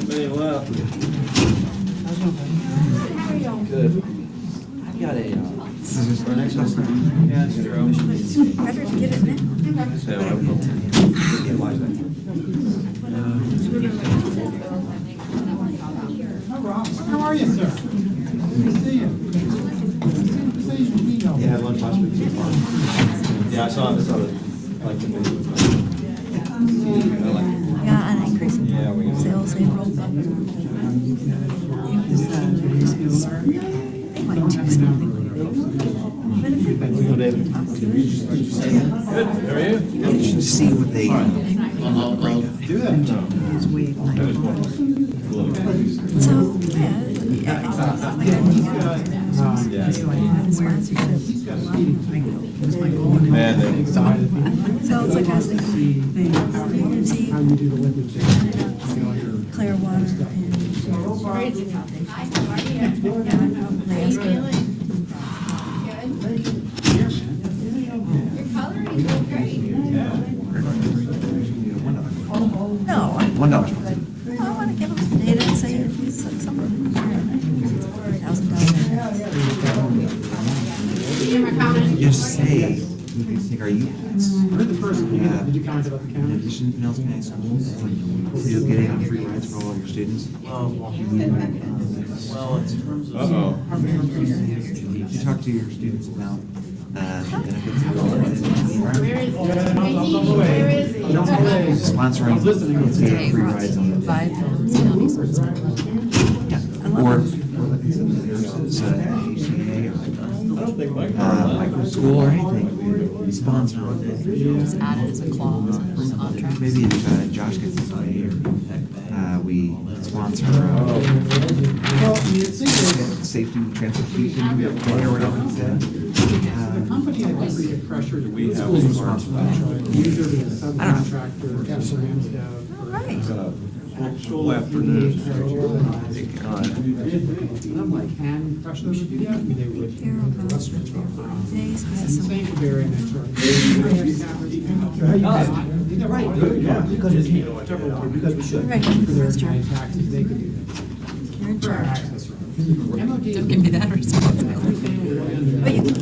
Many left. Good. I've got a, For next one. Better to get it now. How are you, sir? Good to see you. Yeah, I had lunch last week so far. Yeah, I saw it, like the video. Yeah, and increasing Yeah, we got it. sales, April. They might do something. But if they- Good, how are you? You should see what they. Do that. So, yeah. Man, So it's like I was thinking, How you do the liquid change. Clearwater and Crazy. landscape. Your coloring is great. No, $1. I want to give them some data and say if you said something. $1,000. Just say, you can take our units. I heard the first, did you comment about the In county? addition to Pinellas County Schools, so you're getting free rides for all your students. Uh-oh. You talk to your students about benefits of all Where is he? sponsoring, let's say, free rides on the or HCA or micro school or anything. We sponsor. Just add it as a clause in the contract. Maybe if Josh gets this way here, we sponsor safety transportation day or whatever he said. The company, I think we get pressured. We have Schools some sponsor that. Usually a subcontractor, Captain Ramsdale. Actual afternoon. And I'm like, hand pressure, they would. And same for Barry and Metro. Right, good, yeah, because we can't, because we should. Right. For their giant taxes, they could do that. You're in charge. Access road. Don't give me that responsibility. But you can.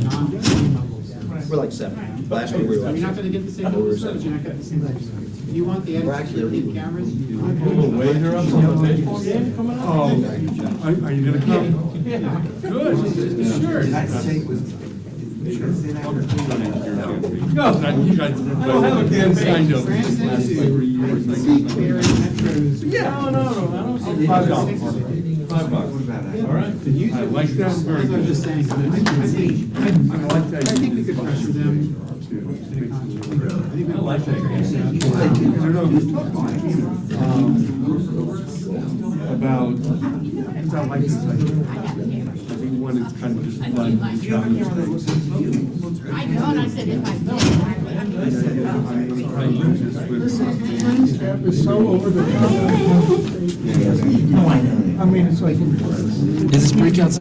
We're like 7. Last year we were. So you're not gonna get the same level of service, you're not gonna get the same level of service. If you want the We're added actually security cameras. wager up on the baseball game coming up? Oh, are you gonna come? Good. Sure. Did I say it was, did you say that? No, I don't have a damn sign up. Yeah. No, I don't see $5. $5. All right. I like that very As I was just good. saying, I think we could pressure them. I like that. About everyone is kind of just fun. I know, and I said if I Staff is so over the top. I mean, it's like. Is this breakout?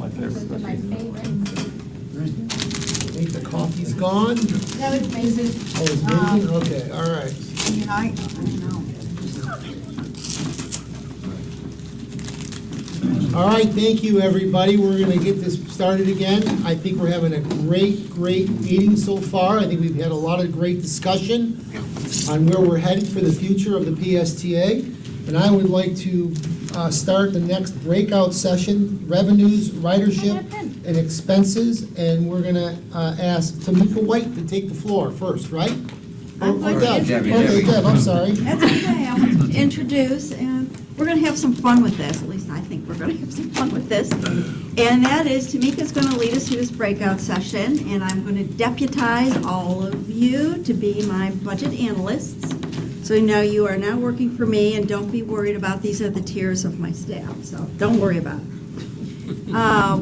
my favorite cookie. I think the coffee's gone. That was basic. Oh, it's making, okay, all right. I know. All right, thank you, everybody. We're going to get this started again. I think we're having a great meeting so far. I think we've had a lot of great discussion on where we're headed for the future of the PSTA. And I would like to start the next breakout session, revenues, ridership, and expenses. And we're going to ask Tamika White to take the floor first, right? I'm going to Deb. introduce- Okay, Deb, I'm sorry. That's okay, I want to introduce, and we're going to have some fun with this, at least I think we're going to have some fun with this. And that is, Tamika's going to lead us through this breakout session, and I'm going to deputize all of you to be my budget analysts. So now you are now working for me, and don't be worried about these are the tiers of my staff, so don't worry about it.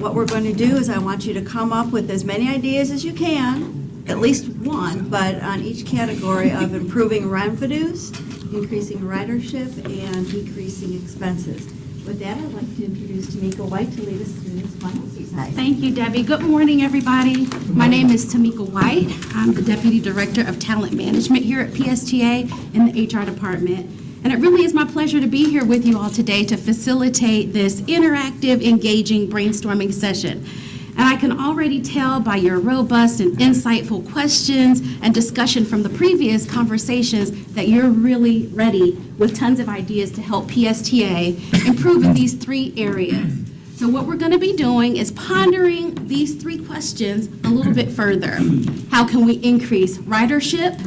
What we're going to do is I want you to come up with as many ideas as you can, at least one, but on each category of improving revenues, increasing ridership, and decreasing expenses. With that, I'd like to introduce Tamika White to lead us through this fun exercise. Thank you, Debbie. Good morning, everybody. My name is Tamika White. I'm the Deputy Director of Talent Management here at PSTA in the HR department. And it really is my pleasure to be here with you all today to facilitate this interactive, engaging brainstorming session. And I can already tell by your robust and insightful questions and discussion from the previous conversations that you're really ready with tons of ideas to help PSTA improve in these 3 areas. So what we're going to be doing is pondering these 3 questions a little bit further. How can we increase ridership?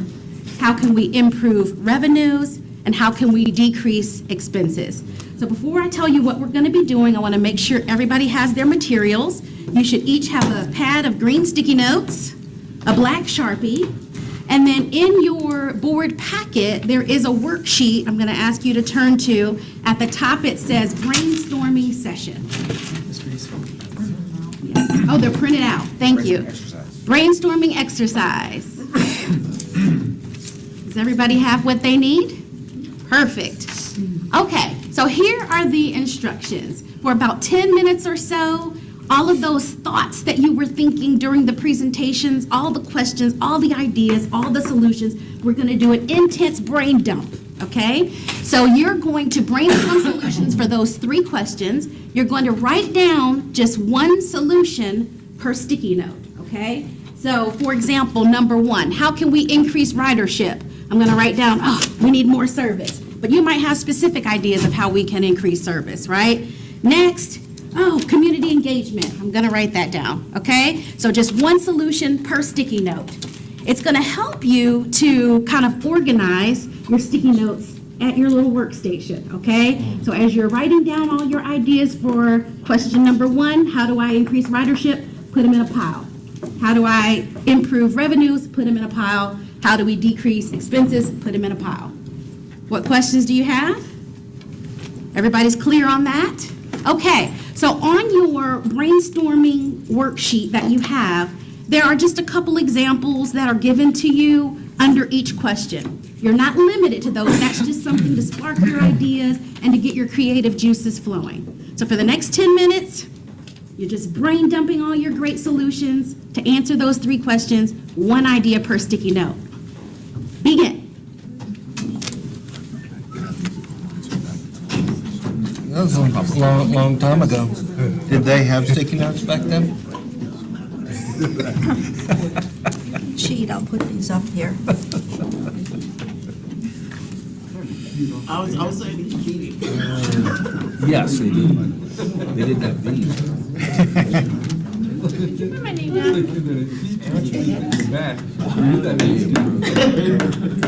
How can we improve revenues? And how can we decrease expenses? So before I tell you what we're going to be doing, I want to make sure everybody has their materials. You should each have a pad of green sticky notes, a black Sharpie, and then in your board packet, there is a worksheet I'm going to ask you to turn to. At the top, it says brainstorming session. Yes. Oh, they're printed out. Thank you. Brainstorming exercise. Does everybody have what they need? Perfect. Okay, so here are the instructions. For about 10 minutes or so, all of those thoughts that you were thinking during the presentations, all the questions, all the ideas, all the solutions, we're going to do an intense brain dump, okay? So you're going to brainstorm solutions for those 3 questions. You're going to write down just one solution per sticky note, okay? So, for example, number 1, how can we increase ridership? I'm going to write down, we need more service. But you might have specific ideas of how we can increase service, right? Next, community engagement. I'm going to write that down, okay? So just one solution per sticky note. It's going to help you to kind of organize your sticky notes at your little workstation, okay? So as you're writing down all your ideas for question number 1, how do I increase ridership? Put them in a pile. How do I improve revenues? Put them in a pile. How do we decrease expenses? Put them in a pile. What questions do you have? Everybody's clear on that? Okay, so on your brainstorming worksheet that you have, there are just a couple examples that are given to you under each question. You're not limited to those. That's just something to spark your ideas and to get your creative juices flowing. So for the next 10 minutes, you're just brain dumping all your great solutions to answer those 3 questions, 1 idea per sticky note. Begin. That was a long time ago. Did they have sticky notes back then? Sheet, I'll put these up here. I was saying he's cheating. Yes, they did. They didn't have these.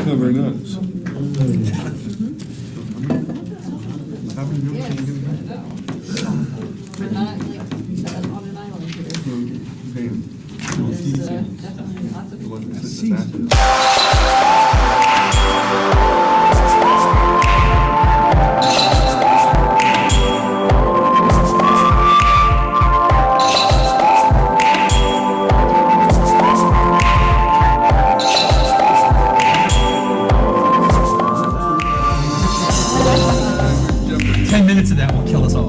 Covering us. We're not like on an island here. There's definitely lots of Minutes of that will kill us all.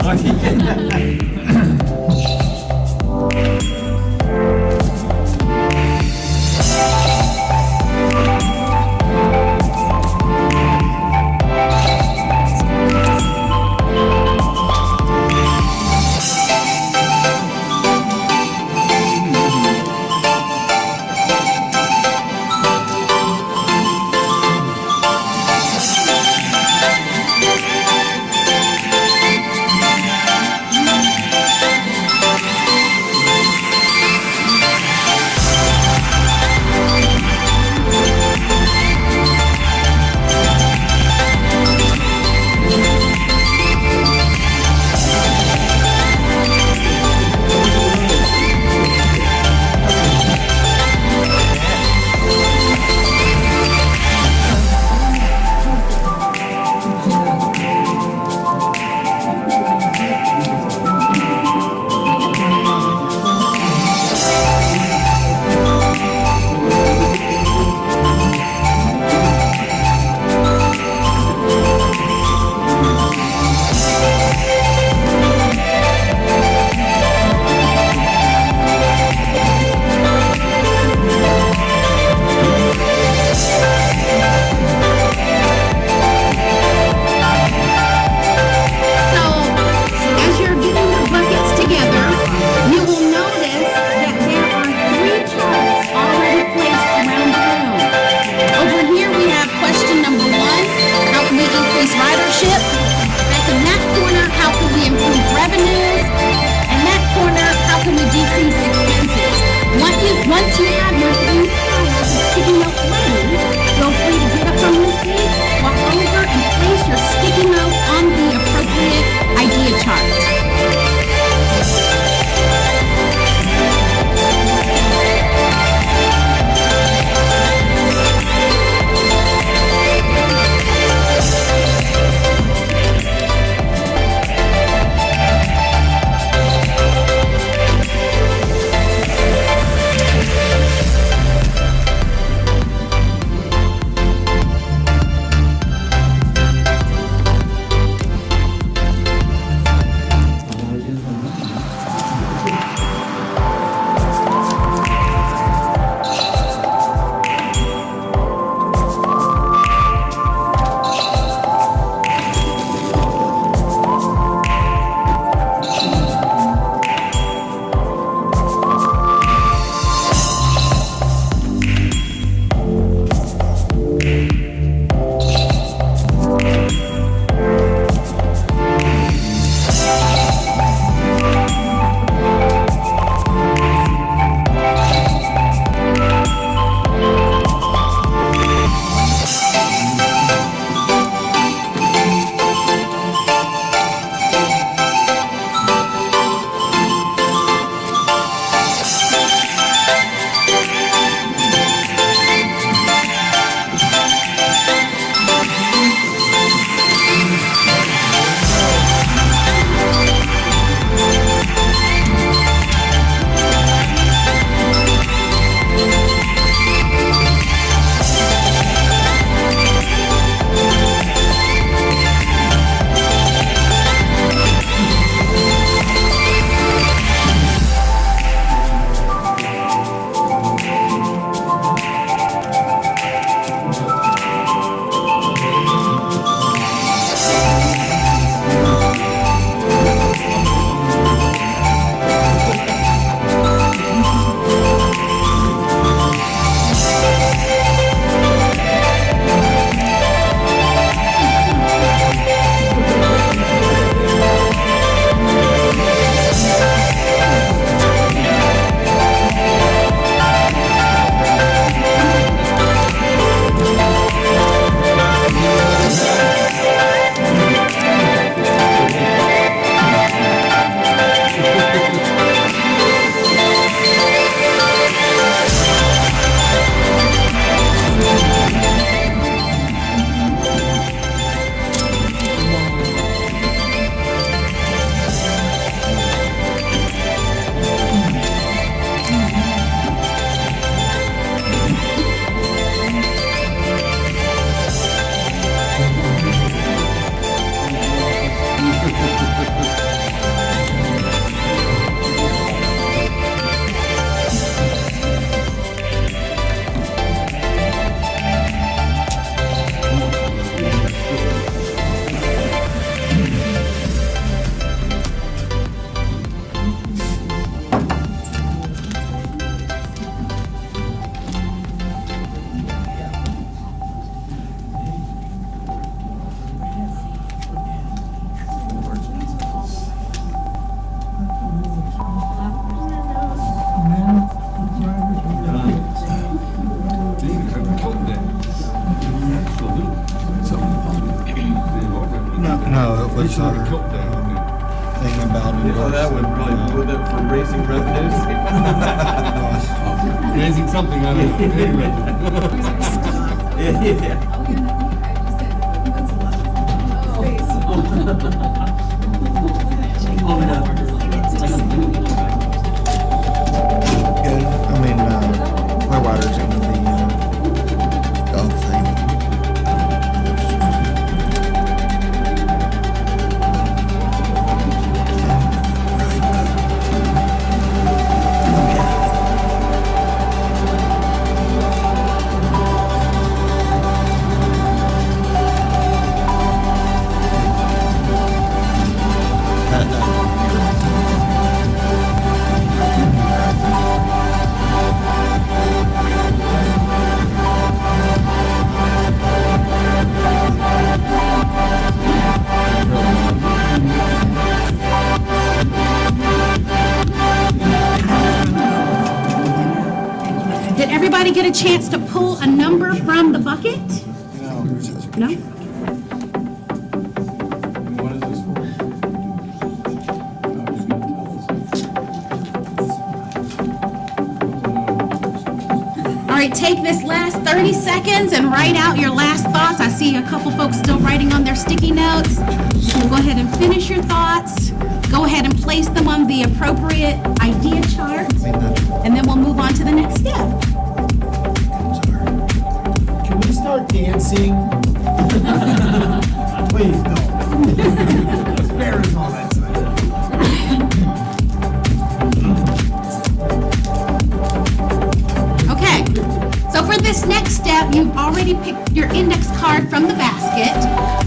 Once you have your 3 piles of sticky notes ready, feel free to get up from your seat, walk over, and place your sticky note on the appropriate idea chart. No, it was our thing about it. Oh, that would really, would that for raising revenues? Raising something on it. Good. I mean, Clearwater's gonna be, dog thing. Did everybody get a chance to pull a number from the bucket? No? All right, take this last 30 seconds and write out your last thoughts. I see a couple folks still writing on their sticky notes. So go ahead and finish your thoughts. Go ahead and place them on the appropriate idea chart, and then we'll move on to the next step. Can we start dancing? Please, no. Spare us all that time. Okay, so for this next step, you've already picked your index card from the basket.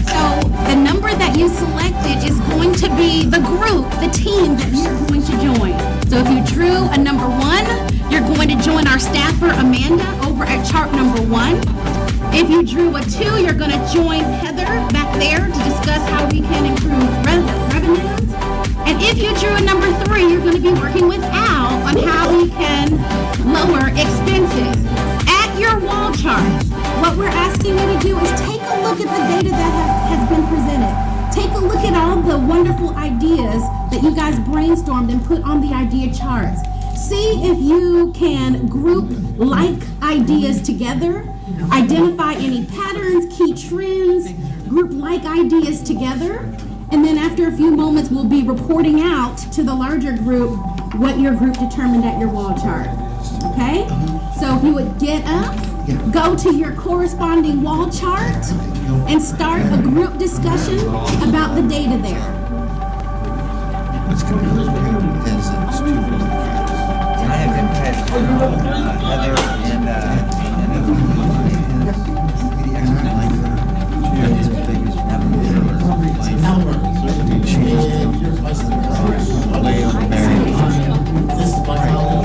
So the number that you selected is going to be the group, the team that you're going to join. So if you drew a number 1, you're going to join our staffer Amanda over at chart number 1. If you drew a 2, you're going to join Heather back there to discuss how we can improve revenues. And if you drew a number 3, you're going to be working with Al on how we can lower expenses. At your wall charts, what we're asking you to do is take a look at the data that has been presented. Take a look at all the wonderful ideas that you guys brainstormed and put on the idea charts. See if you can group like ideas together, identify any patterns, key trends, group like ideas together, and then after a few moments, we'll be reporting out to the larger group what your group determined at your wall chart. Okay? So if you would get up, go to your corresponding wall chart, and start a group discussion about the data there. Can I have input, Heather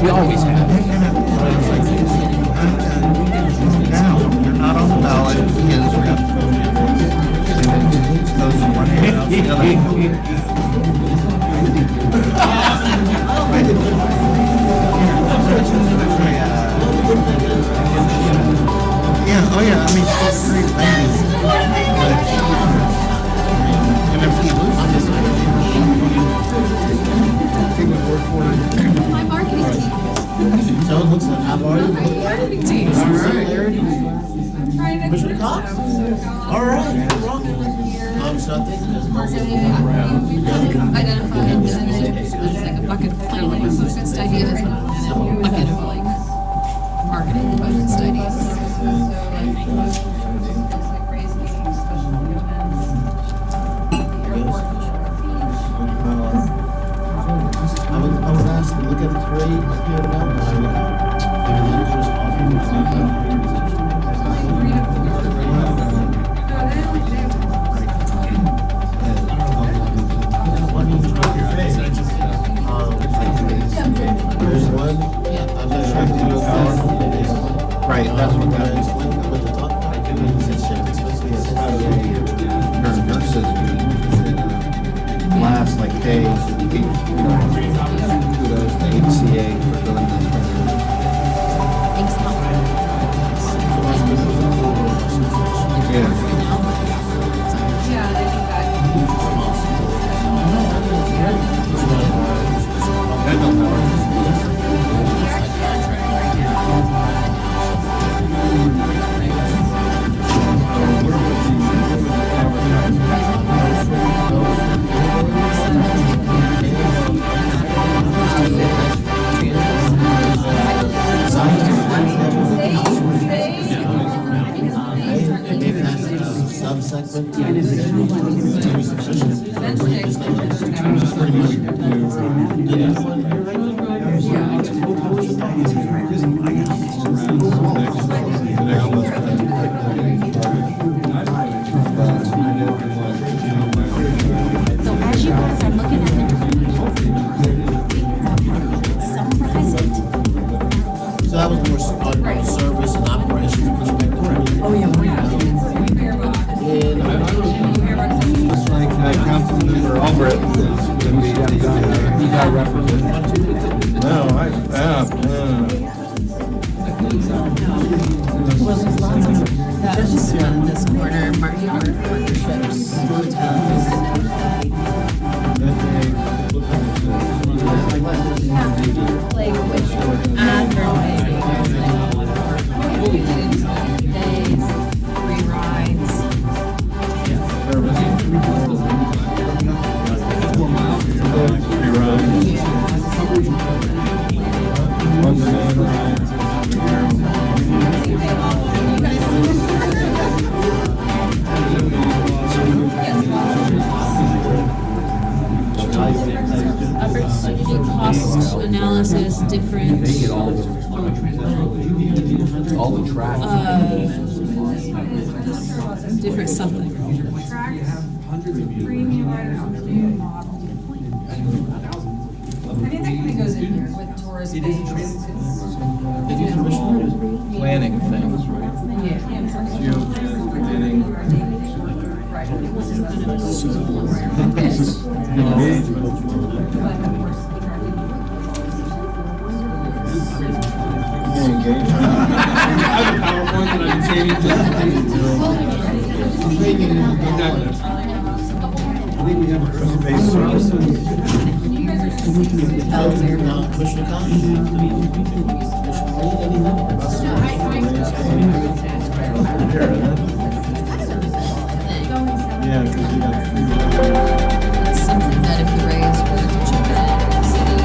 We always have. You're not on the ballot. Yeah, oh yeah, I mean, she's great lady. And if he loses, take my word for it. My marketing team. So it looks like I've already. Marketing team. All right. Commissioner Cox? All right, you're rocking. So I think there's Identify and it's like a bucket, like focused ideas and a bucket of like marketing focused ideas. I would ask to look at the parade here now. There's one, I'm not sure if you know that. Right, that's what that is. With the top, Nurses last like days, kudos to HCA for doing this. Thanks, Tom. Yeah. Yeah, I think that. So as you guys are looking at the summarize it. So that was more on service and operations perspective. Oh, yeah. It's like Councilmember Albrecht is going to be, he got represented. No, This one in this corner, Martin Art Partnerships, hotels. Like which advertising, days, free rides. Opportunity cost analysis, different. All the track. Different something. Planning things, right? It's something that if the Rays were to chip in the city,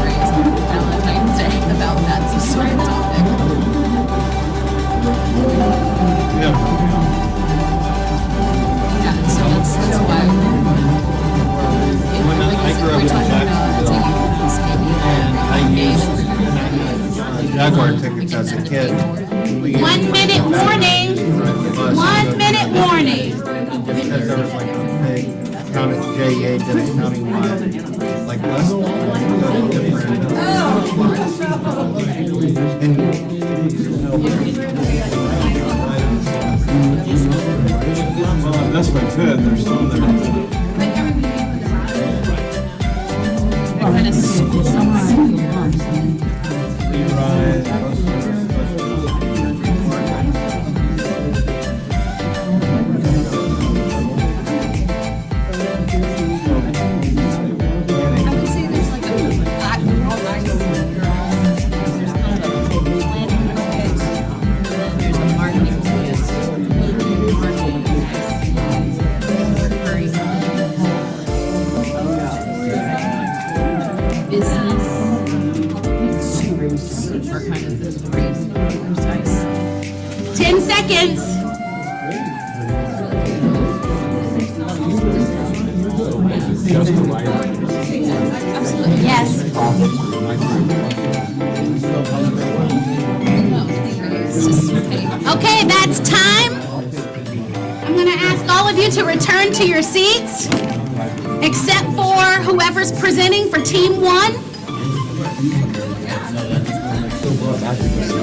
Rays on Valentine's Day about that sort of topic. Yeah, so that's why. Like I said, we're talking about taking this maybe Jaguar tickets as a kid. 1 minute warning. 1 minute warning. Because there was like a big county, JEA did a countywide, like less different. Well, that's what good, there's some that kind of are kind of the three precise. 10 seconds. Yes. Okay, that's time. I'm going to ask all of you to return to your seats, except for whoever's presenting for Team 1.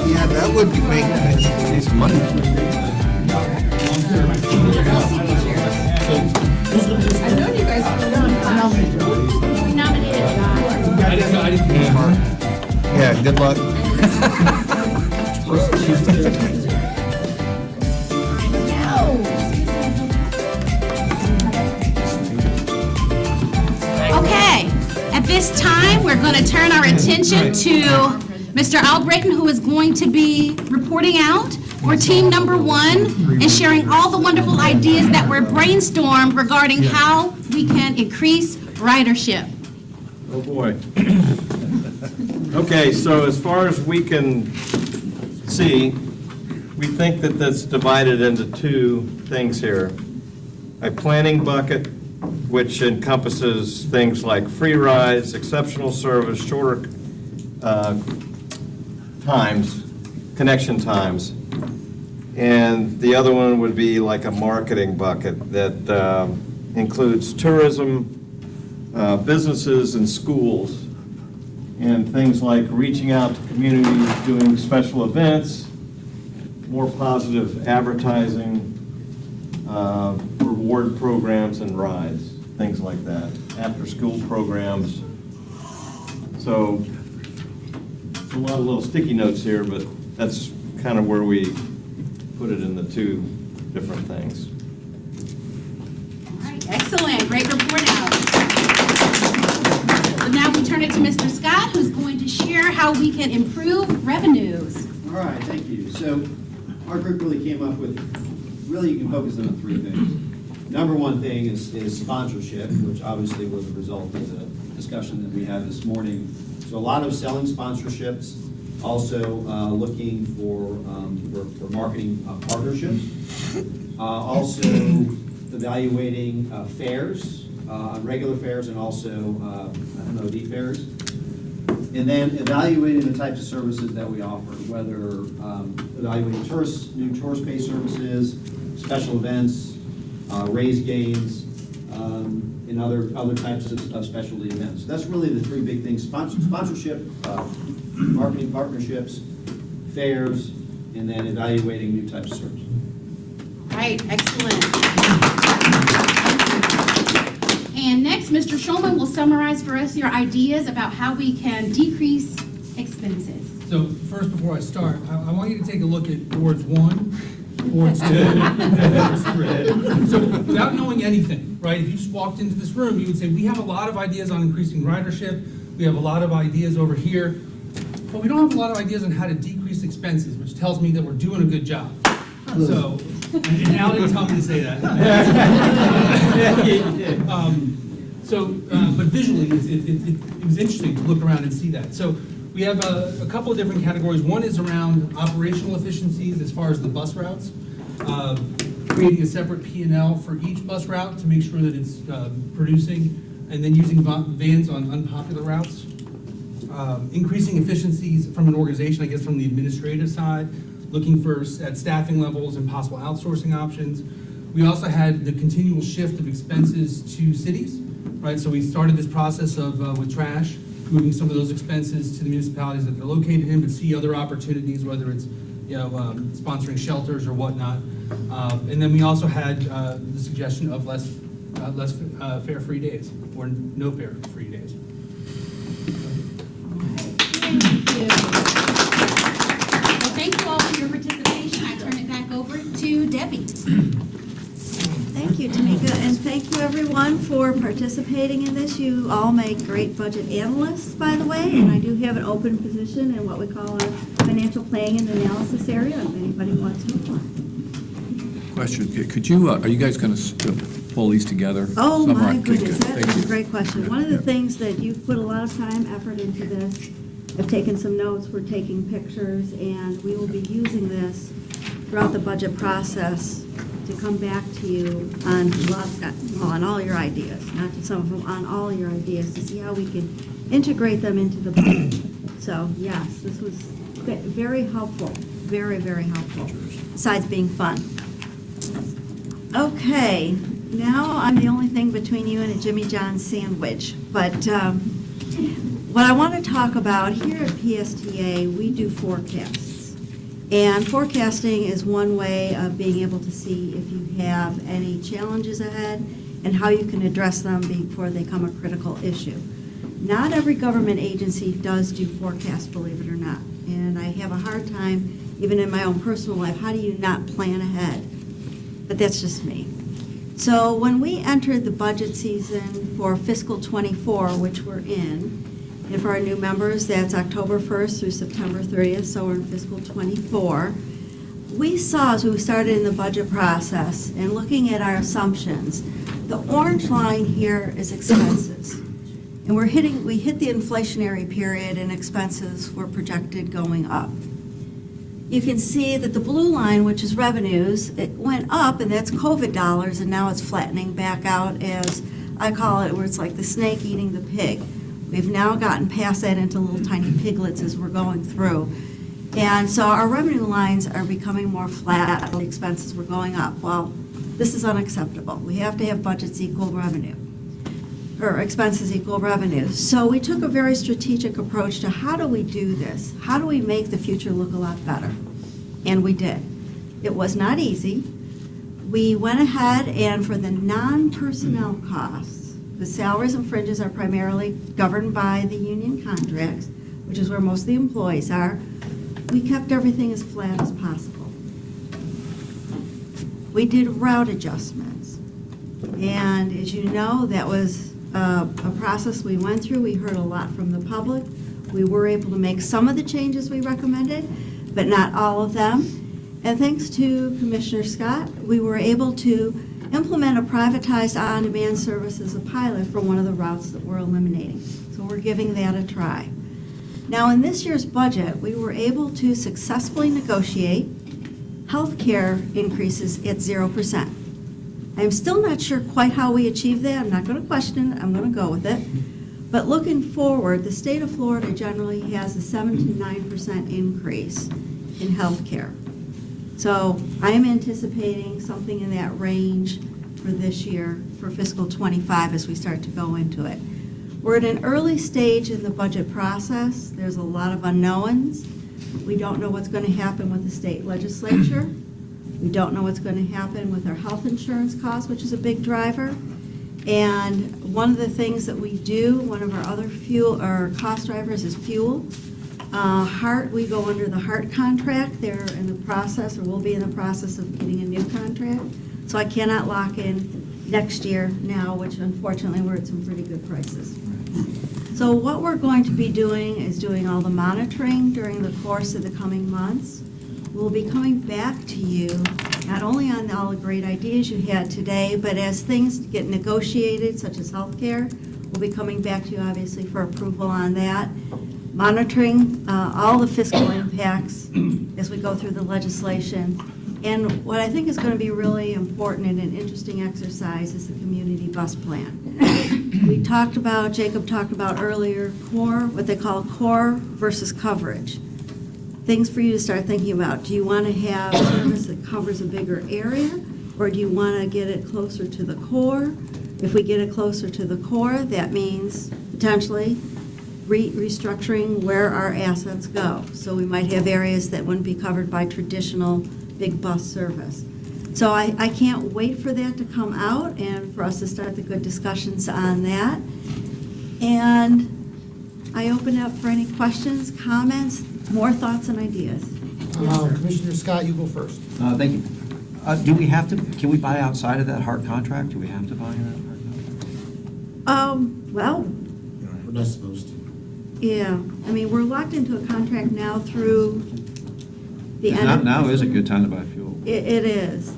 Yeah, that would make nice money. I've known you guys for a long time. We nominated John. Yeah, good luck. Okay, at this time, we're going to turn our attention to Mr. Albritton, who is going to be reporting out for team number 1 and sharing all the wonderful ideas that were brainstormed regarding how we can increase ridership. Oh, boy. Okay, so as far as we can see, we think that that's divided into two things here. A planning bucket, which encompasses things like free rides, exceptional service, shorter times, connection times. And the other one would be like a marketing bucket that includes tourism, businesses, and schools, and things like reaching out to communities, doing special events, more positive advertising, reward programs and rides, things like that, after-school programs. So a lot of little sticky notes here, but that's kind of where we put it in the two different things. All right, excellent, great report out. So now we turn it to Mr. Scott, who's going to share how we can improve revenues. All right, thank you. So our group really came up with, really you can focus on 3 things. Number one thing is sponsorship, which obviously was a result of the discussion that we had this morning. So a lot of selling sponsorships, also looking for marketing partnerships, also evaluating fairs, regular fairs and also MOD fairs, and then evaluating the types of services that we offer, whether evaluating new tourist-based services, special events, raise gains, and other types of specialty events. That's really the 3 big things: sponsorship, marketing partnerships, fairs, and then evaluating new types of services. Right, excellent. And next, Mr. Schulman will summarize for us your ideas about how we can decrease expenses. So first, before I start, I want you to take a look at wards 1, wards 2, and wards 3. So without knowing anything, right, if you just walked into this room, you would say, we have a lot of ideas on increasing ridership, we have a lot of ideas over here, but we don't have a lot of ideas on how to decrease expenses, which tells me that we're doing a good job. So, and Al didn't tell me to say that. But visually, it was interesting to look around and see that. So we have a couple of different categories. One is around operational efficiencies as far as the bus routes, creating a separate P&L for each bus route to make sure that it's producing, and then using vans on unpopular routes. Increasing efficiencies from an organization, I guess from the administrative side, looking at staffing levels and possible outsourcing options. We also had the continual shift of expenses to cities, right? So we started this process of, with trash, moving some of those expenses to the municipalities that they're located in, but see other opportunities, whether it's, sponsoring shelters or whatnot. And then we also had the suggestion of less fare-free days, or no fare-free days. Thank you. Well, thank you all for your participation. I turn it back over to Debbie. Thank you, Tamika, and thank you, everyone, for participating in this. You all make great budget analysts, by the way, and I do have an open position in what we call our financial planning and analysis area, if anybody wants to apply. Question, could you, are you guys going to pull these together? Oh, my Summarize? Okay, goodness, good. that Thank is you. a great question. One of the things that you've put a lot of time, effort into this, I've taken some notes, we're taking pictures, and we will be using this throughout the budget process to come back to you on all your ideas, not just some of them, on all your ideas, to see how we can integrate them into the budget. So, yes, this was very helpful, very, very helpful, besides being fun. Okay, now I'm the only thing between you and a Jimmy John's sandwich, but what I want to talk about here at PSTA, we do forecasts. And forecasting is one way of being able to see if you have any challenges ahead and how you can address them before they become a critical issue. Not every government agency does do forecasts, believe it or not. And I have a hard time, even in my own personal life, how do you not plan ahead? But that's just me. So when we entered the budget season for fiscal '24, which we're in, and for our new members, that's October 1st through September 30th, so we're in fiscal '24. We saw, as we started in the budget process and looking at our assumptions, the orange line here is expenses. And we hit the inflationary period and expenses were projected going up. You can see that the blue line, which is revenues, it went up, and that's COVID dollars, and now it's flattening back out, as I call it, where it's like the snake eating the pig. We've now gotten past that into little tiny piglets as we're going through. And so our revenue lines are becoming more flat, the expenses were going up. Well, this is unacceptable. We have to have budgets equal revenue, or expenses equal revenue. So we took a very strategic approach to how do we do this? How do we make the future look a lot better? And we did. It was not easy. We went ahead and for the non-personnel costs, the salaries and fringes are primarily governed by the union contracts, which is where most of the employees are, we kept everything as flat as possible. We did route adjustments. And as you know, that was a process we went through. We heard a lot from the public. We were able to make some of the changes we recommended, but not all of them. And thanks to Commissioner Scott, we were able to implement a privatized on-demand service as a pilot for one of the routes that we're eliminating. So we're giving that a try. Now, in this year's budget, we were able to successfully negotiate healthcare increases at 0%. I'm still not sure quite how we achieved that. I'm not going to question it. I'm going to go with it. But looking forward, the state of Florida generally has a 7 to 9% increase in healthcare. So I am anticipating something in that range for this year, for fiscal '25, as we start to go into it. We're at an early stage in the budget process. There's a lot of unknowns. We don't know what's going to happen with the state legislature. We don't know what's going to happen with our health insurance costs, which is a big driver. And one of the things that we do, one of our other cost drivers is fuel. HART, we go under the HART contract. They're in the process, or will be in the process of getting a new contract. So I cannot lock in next year now, which unfortunately we're at some pretty good prices. So what we're going to be doing is doing all the monitoring during the course of the coming months. We'll be coming back to you, not only on all the great ideas you had today, but as things get negotiated, such as healthcare, we'll be coming back to you, obviously, for approval on that. Monitoring all the fiscal impacts as we go through the legislation. And what I think is going to be really important and an interesting exercise is the community bus plan. We talked about, Jacob talked about earlier, core, what they call core versus coverage. Things for you to start thinking about. Do you want to have service that covers a bigger area, or do you want to get it closer to the core? If we get it closer to the core, that means potentially restructuring where our assets go. So we might have areas that wouldn't be covered by traditional big bus service. So I can't wait for that to come out and for us to start the good discussions on that. And I open up for any questions, comments, more thoughts and ideas. Yes, sir. Commissioner Scott, you go first. Thank you. Do we have to, can we buy outside of that HART contract? Do we have to buy that HART contract? Well, We're not supposed to. yeah, I mean, we're locked into a contract now through the end of. Now is a good time to buy fuel. It is.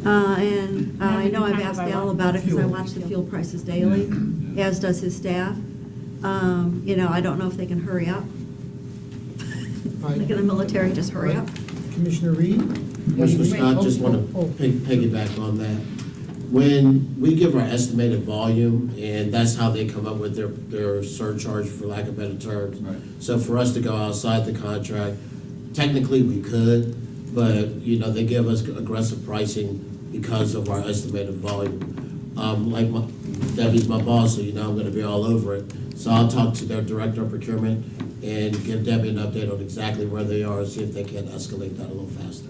And I know I've asked Al about it because I watch the fuel prices daily, as does his staff. You know, I don't know if they can hurry up. Like in the military, just hurry up. Commissioner Reed? Commissioner Scott, just want to piggyback on that. When we give our estimated volume, and that's how they come up with their surcharge, for lack of better terms. Right. So for us to go outside the contract, technically we could, but, you know, they give us aggressive pricing because of our estimated volume. Debbie's my boss, so you know I'm going to be all over it. So I'll talk to their director of procurement and give Debbie an update on exactly where they are and see if they can escalate that a little faster.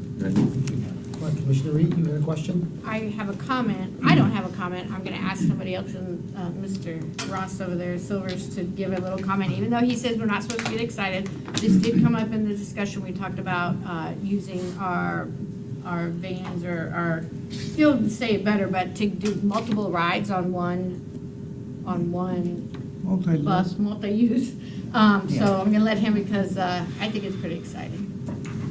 Commissioner Reed, you had a question? I have a comment. I don't have a comment. I'm going to ask somebody else, and Mr. Ross over there, Silvers, to give a little comment, even though he says we're not supposed to get excited. This did come up in the discussion. We talked about using our vans or our, you'll say it better, but to do multiple rides on one bus, multi-use. So I'm going to let him, because I think it's pretty exciting.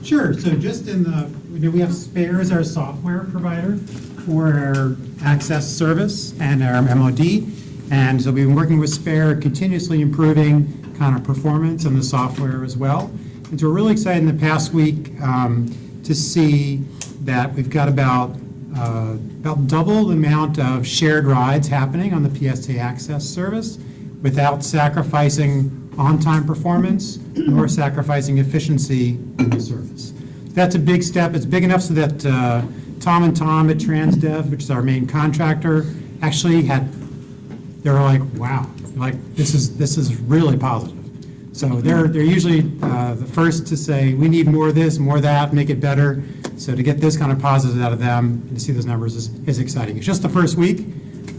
Sure, so just in the, we have Spare as our software provider for our access service and our MOD. And so we've been working with Spare, continuously improving kind of performance on the software as well. And so we're really excited in the past week to see that we've got about double the amount of shared rides happening on the PSTA access service without sacrificing on-time performance nor sacrificing efficiency in the service. That's a big step. It's big enough so that Tom and Tom at Transdev, which is our main contractor, actually they were like, wow, like this is really positive. So they're usually the first to say, we need more of this, more of that, make it better. So to get this kind of positive out of them and to see those numbers is exciting. It's just the first week,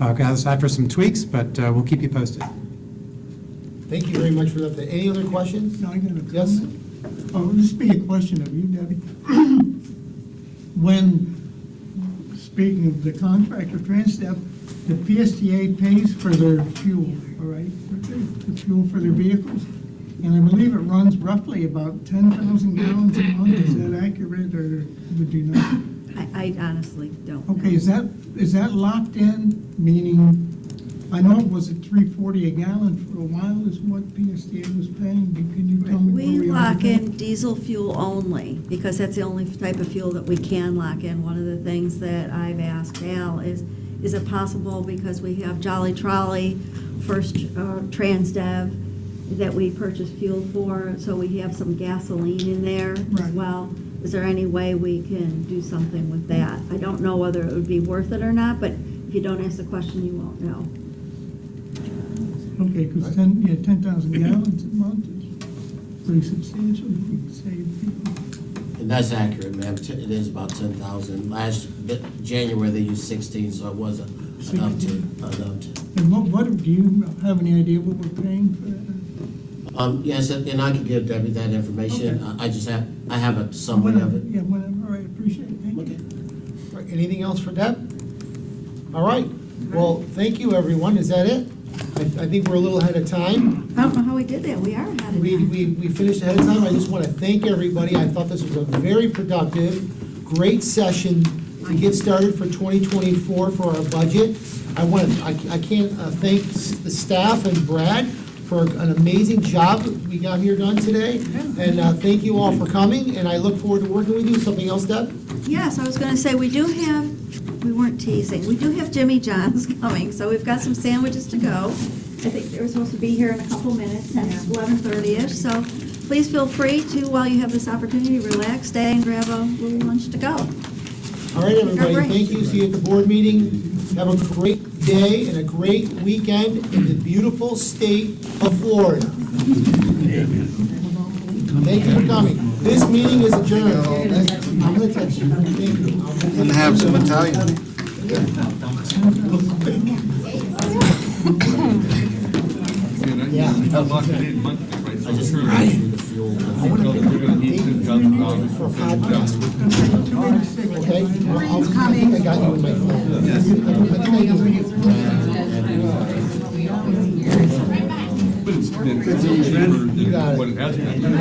after some tweaks, but we'll keep you posted. Thank you very much for that. Any other questions? No, I got a comment. Yes? Oh, this would be a question of you, Debbie. When, speaking of the contract with Transdev, the PSTA pays for their fuel, all right? The fuel for their vehicles. And I believe it runs roughly about 10,000 gallons a month. Is that accurate, or would you know? I honestly don't know. Okay, is that locked in, meaning, I know it was at $3.40 a gallon for a while is what PSTA was paying. Can you tell me where We we are? lock with that? in diesel fuel only, because that's the only type of fuel that we can lock in. One of the things that I've asked Al is it possible, because we have Jolly Trolley, First Transdev, that we purchase fuel for, so we have some gasoline in there as Right. well. Is there any way we can do something with that? I don't know whether it would be worth it or not, but if you don't ask the question, you won't know. Okay, because 10,000 gallons a month is pretty substantial, if we could save people. And that's accurate, ma'am. It is about 10,000. January, they used 16, so it wasn't enough to. And what, do you have any idea what we're paying for that? Yes, and I can give Debbie that information. Okay. I have a summary of it. Yeah, whatever, all right, appreciate it, thank you. All right, anything else for Deb? All right, well, thank you, everyone. Is that it? I think we're a little ahead of time. I don't know how we did that. We are ahead of time. We finished ahead of time. I just want to thank everybody. I thought this was a very productive, great session to get started for 2024 for our budget. I can't thank the staff and Brad for an amazing job we got here done today. And thank you all for coming, and I look forward to working with you. Something else, Deb? Yes, I was going to say, we weren't teasing, we do have Jimmy John's coming, so we've got some sandwiches to go. I think they were supposed to be here in a couple minutes, 11:30-ish, so please feel free to, while you have this opportunity, relax, stay and grab a little lunch to go. All right, everybody, thank you. See you at the board meeting. Have a great day and a great weekend in the beautiful state of Florida. Thank you for coming. This meeting is adjourned. I'm going to text you. Thank you. And have some Italian. Yeah. Lock it in monthly, right? So it's Right. we're gonna need $10,000 For a podcast. Okay? I got you in my phone. Yes. I think I do. But it's cheaper than what it has been.